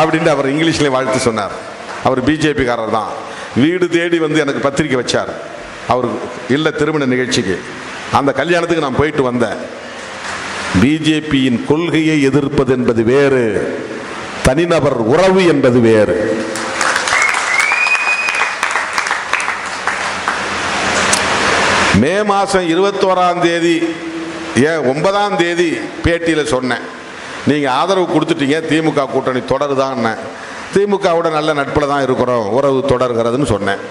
அப்படின்ட்டு அவர் இங்கிலீஷ்லேயே வாழ்த்து சொன்னார். அவர் பிஜேபிக்காரர் தான். வீடு தேடி வந்து எனக்கு பத்திரிக்கை வச்சார் அவர் இல்லை திருமண நிகழ்ச்சிக்கு. அந்த கல்யாணத்துக்கு நான் போயிட்டு வந்தேன். பிஜேபியின் கொள்கையை எதிர்ப்பது என்பது வேறு, தனிநபர் உறவு என்பது வேறு. மே மாதம் 21ஆம் தேதி 9ஆம் தேதி பேட்டியில் சொன்னேன், நீங்கள் ஆதரவு கொடுத்துட்டீங்க, திமுக கூட்டணி தொடருதான், திமுகவோட நல்ல நட்பில் தான் இருக்கிறோம், உறவு தொடர்கிறதுன்னு சொன்னேன்.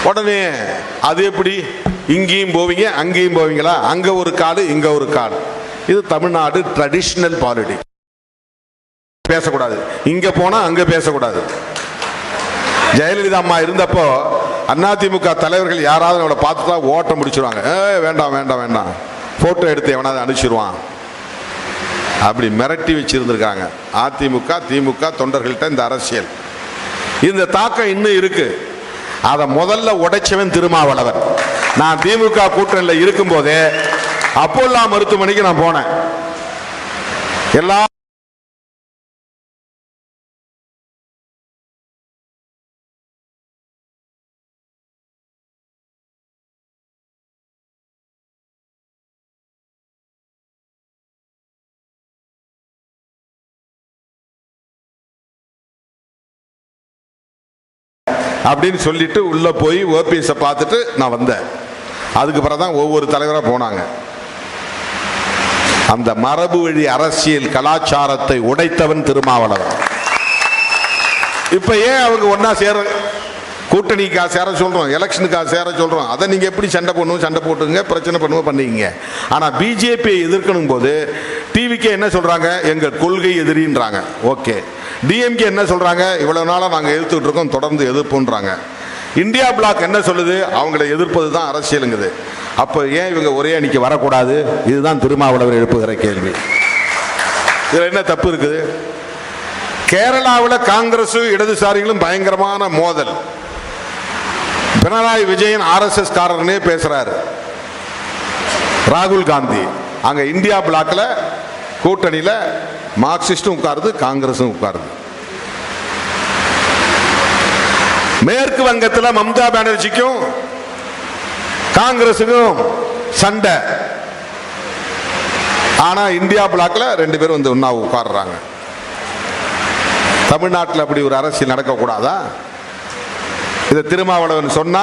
உடனே அது எப்படி இங்கேயும் போவீங்க அங்கேயும் போவீங்களா, அங்கே ஒரு காடு இங்கே ஒரு காடு. இது தமிழ்நாடு ட்ரெடிஷ்னல் பாலிடிக்ஸ். பேசக்கூடாது, இங்கே போனால் அங்கே பேசக்கூடாது. ஜெயலலிதா அம்மா இருந்தப்போ அதிமுக தலைவர்கள் யாராவது அவளை பார்த்துட்டா ஓட்டம் முடிச்சிருவாங்க, வேண்டாம் வேண்டாம் வேண்டாம், போட்டோ எடுத்து எவனாவது அனுப்பிச்சிருவான், அப்படி மிரட்டி வச்சிருந்திருக்காங்க அதிமுக திமுக தொண்டர்கள்ட்ட. இந்த அரசியல் இந்த தாக்கம் இன்னும் இருக்கு. அதை முதல்ல உடைச்சவன் திருமாவளவன். நான் திமுக கூட்டணியில் இருக்கும் போதே அப்போல்லா மருத்துவமனைக்கு நான் போனேன். எல்லா அப்படின்னு சொல்லிட்டு உள்ள போய் ஓபிஎஸ் பார்த்துட்டு நான் வந்தேன். அதுக்கு பிறகுதான் ஒவ்வொரு தலைவராக போனாங்க. அந்த மரபு வழி அரசியல் கலாச்சாரத்தை உடைத்தவன் திருமாவளவன். இப்ப ஏன் அவங்க ஒன்னா சேர, கூட்டணிக்காக சேர சொல்றோம், எலெக்ஷனுக்காக சேர சொல்றோம், அதை நீங்க எப்படி சண்டை பண்ணுவோம், சண்டை போட்டுங்க, பிரச்சனை பண்ணுவோம் பண்ணிக்கங்க. ஆனா பிஜேபியை எதிர்க்கணும் போது டிவிக்கு என்ன சொல்றாங்க, எங்க கொள்கை எதிரின்றாங்க. ஓகே, டிஎம்கே என்ன சொல்றாங்க, இவ்வளவு நாளா நாங்க எதிர்த்துட்டு இருக்கோம், தொடர்ந்து எதிர்ப்புன்றாங்க. இந்தியா பிளாக் என்ன சொல்லுது, அவங்களை எதிர்ப்பது தான் அரசியலுங்குது. அப்ப ஏன் இவங்க ஒரே அணிக்கு வரக்கூடாது? இதுதான் திருமாவளவர் எழுப்புகிற கேள்வி. இதுல என்ன தப்பு இருக்குது? கேரளாவில் காங்கிரஸ் இடதுசாரிகளும் பயங்கரமான மோதல். பினராயி விஜயன் RSS காரர்னே பேசுறாரு. ராகுல் காந்தி அங்க இந்தியா பிளாக்ல கூட்டணியில மார்க்சிஸ்டும் உட்காருது, காங்கிரஸும் உட்காருது. மேற்கு வங்கத்தில் மம்தா பானர்ஜிக்கும் காங்கிரஸுக்கும் சண்டை. ஆனா இந்தியா பிளாக்ல 2 பேரும் வந்து ஒன்னா உட்கார்றாங்க. தமிழ்நாட்டில் அப்படி ஒரு அரசியல் நடக்கக்கூடாதா? இதை திருமாவளவன் சொன்னா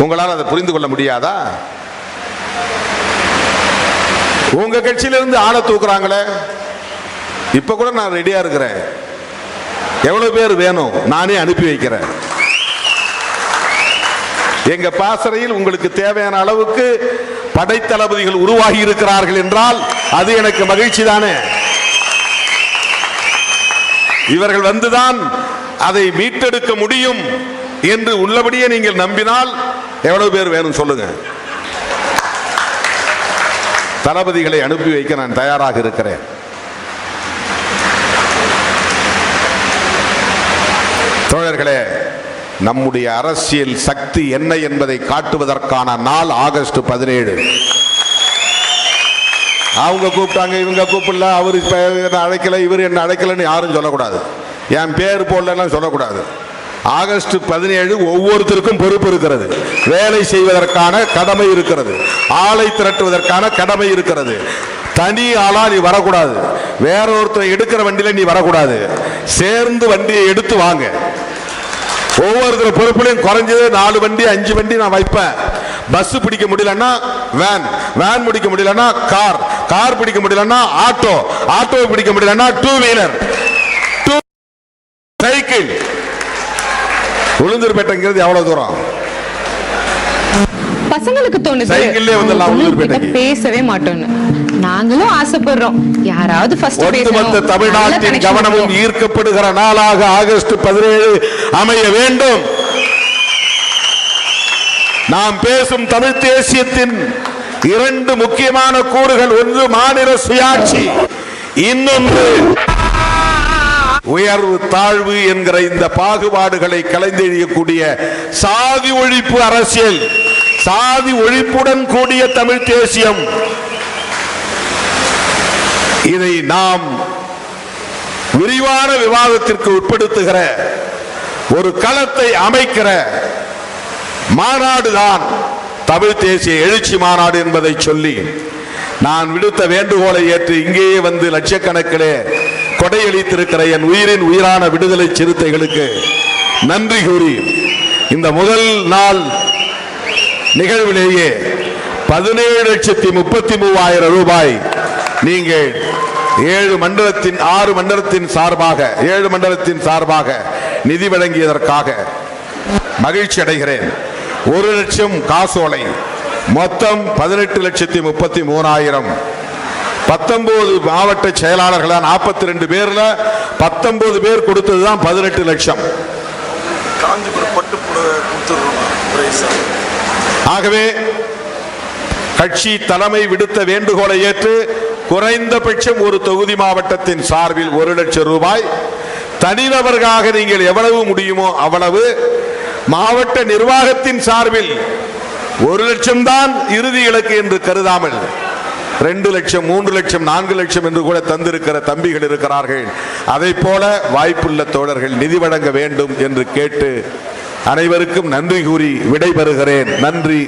உங்களால் அதை புரிந்து கொள்ள முடியாதா? உங்க கட்சியிலிருந்து ஆளை தூக்குறாங்களே, இப்ப கூட நான் ரெடியா இருக்கிறேன். எவ்வளவு பேர் வேணும் நானே அனுப்பி வைக்கிறேன். எங்க பாசறையில் உங்களுக்கு தேவையான அளவுக்கு படைத்தளபதிகள் உருவாகி இருக்கிறார்கள் என்றால் அது எனக்கு மகிழ்ச்சி தானே. இவர்கள் வந்துதான் அதை மீட்டெடுக்க முடியும் என்று உள்ளபடியே நீங்கள் நம்பினால் எவ்வளவு பேர் வேணும் சொல்லுங்க. தளபதிகளை அனுப்பி வைக்க நான் தயாராக இருக்கிறேன். தோழர்களே, நம்முடைய அரசியல் சக்தி என்ன என்பதை காட்டுவதற்கான நாள் ஆகஸ்ட் 17. அவங்க கூப்பிட்டாங்க, இவங்க கூப்பிடல, அவர் என்ன அழைக்கல, இவர் என்ன அழைக்கலன்னு யாரும் சொல்லக்கூடாது. என் பேர் போடலாம் சொல்லக்கூடாது. ஆகஸ்ட் 17 ஒவ்வொருத்தருக்கும் பொறுப்பு இருக்கிறது. வேலை செய்வதற்கான கடமை இருக்கிறது. ஆளை திரட்டுவதற்கான கடமை இருக்கிறது. தனி ஆளா நீ வரக்கூடாது. வேற ஒருத்தர் எடுக்கிற வண்டியில நீ வரக்கூடாது. சேர்ந்து வண்டியை எடுத்து வாங்க. ஒவ்வொருத்தர் பொறுப்புலையும் குறைஞ்சது 4 வண்டி 5 வண்டி நான் வைப்பேன். பஸ் பிடிக்க முடியலன்னா வேன், வேன் பிடிக்க முடியலன்னா கார், கார் பிடிக்க முடியலன்னா ஆட்டோ, ஆட்டோ பிடிக்க முடியலன்னா 2 வீலர், சைக்கிள். உளுந்தூர்பேட்டைங்கிறது எவ்வளவு தூரம்? பசங்களுக்கு தோணுது சைக்கிள்லே வந்துடலாம் உளுந்தூர்பேட்டைக்கு. பேசவே மாட்டோம்னு நாங்களும் ஆசைப்படுறோம். யாராவது ஃபர்ஸ்ட் ஒட்டுமொத்த தமிழ்நாட்டின் கவனமும் ஈர்க்கப்படுகிற நாளாக ஆகஸ்ட் 17 அமைய வேண்டும். நாம் பேசும் தமிழ் தேசியத்தின் 2 முக்கியமான கூறுகள், ஒன்று மாநில சுயாட்சி, இன்னொன்று உயர்வு தாழ்வு என்கிற இந்த பாகுபாடுகளை கலைந்தெழியக்கூடிய சாதி ஒழிப்பு அரசியல். சாதி ஒழிப்புடன் கூடிய தமிழ் தேசியம். இதை நாம் விரிவான விவாதத்திற்கு உட்படுத்துகிற ஒரு களத்தை அமைக்கிற மாநாடுதான் தமிழ் தேசிய எழுச்சி மாநாடு என்பதை சொல்லி நான் விடுத்த வேண்டுகோளை ஏற்று இங்கேயே வந்து லட்சக்கணக்கிலே கொடையளித்திருக்கிற என் உயிரின் உயிரான விடுதலை சிறுத்தைகளுக்கு நன்றி கூறி இந்த முதல் நாள் நிகழ்விலேயே 17,33,000 ரூபாய் நீங்கள் 7 மண்டலத்தின் சார்பாக நிதி வழங்கியதற்காக மகிழ்ச்சி அடைகிறேன். 1 லட்சம் காசோலை, மொத்தம் 18,33,000. 19 மாவட்ட செயலாளர்கள் 42 பேர்ல 19 பேர் கொடுத்ததுதான் 18 லட்சம். ஆகவே கட்சி தலைமை விடுத்த வேண்டுகோளை ஏற்று குறைந்தபட்சம் ஒரு தொகுதி மாவட்டத்தின் சார்பில் 1 லட்சம் ரூபாய், தனிநபர்களாக நீங்கள் எவ்வளவு முடியுமோ அவ்வளவு, மாவட்ட நிர்வாகத்தின் சார்பில் 1 லட்சம் தான் இறுதி இலக்கு என்று கருதாமல் 2 லட்சம், 3 லட்சம், 4 லட்சம் என்று கூட தந்திருக்கிற தம்பிகள் இருக்கிறார்கள். அதை போல வாய்ப்புள்ள தோழர்கள் நிதி வழங்க வேண்டும் என்று கேட்டு அனைவருக்கும் நன்றி கூறி விடைபெறுகிறேன். நன்றி.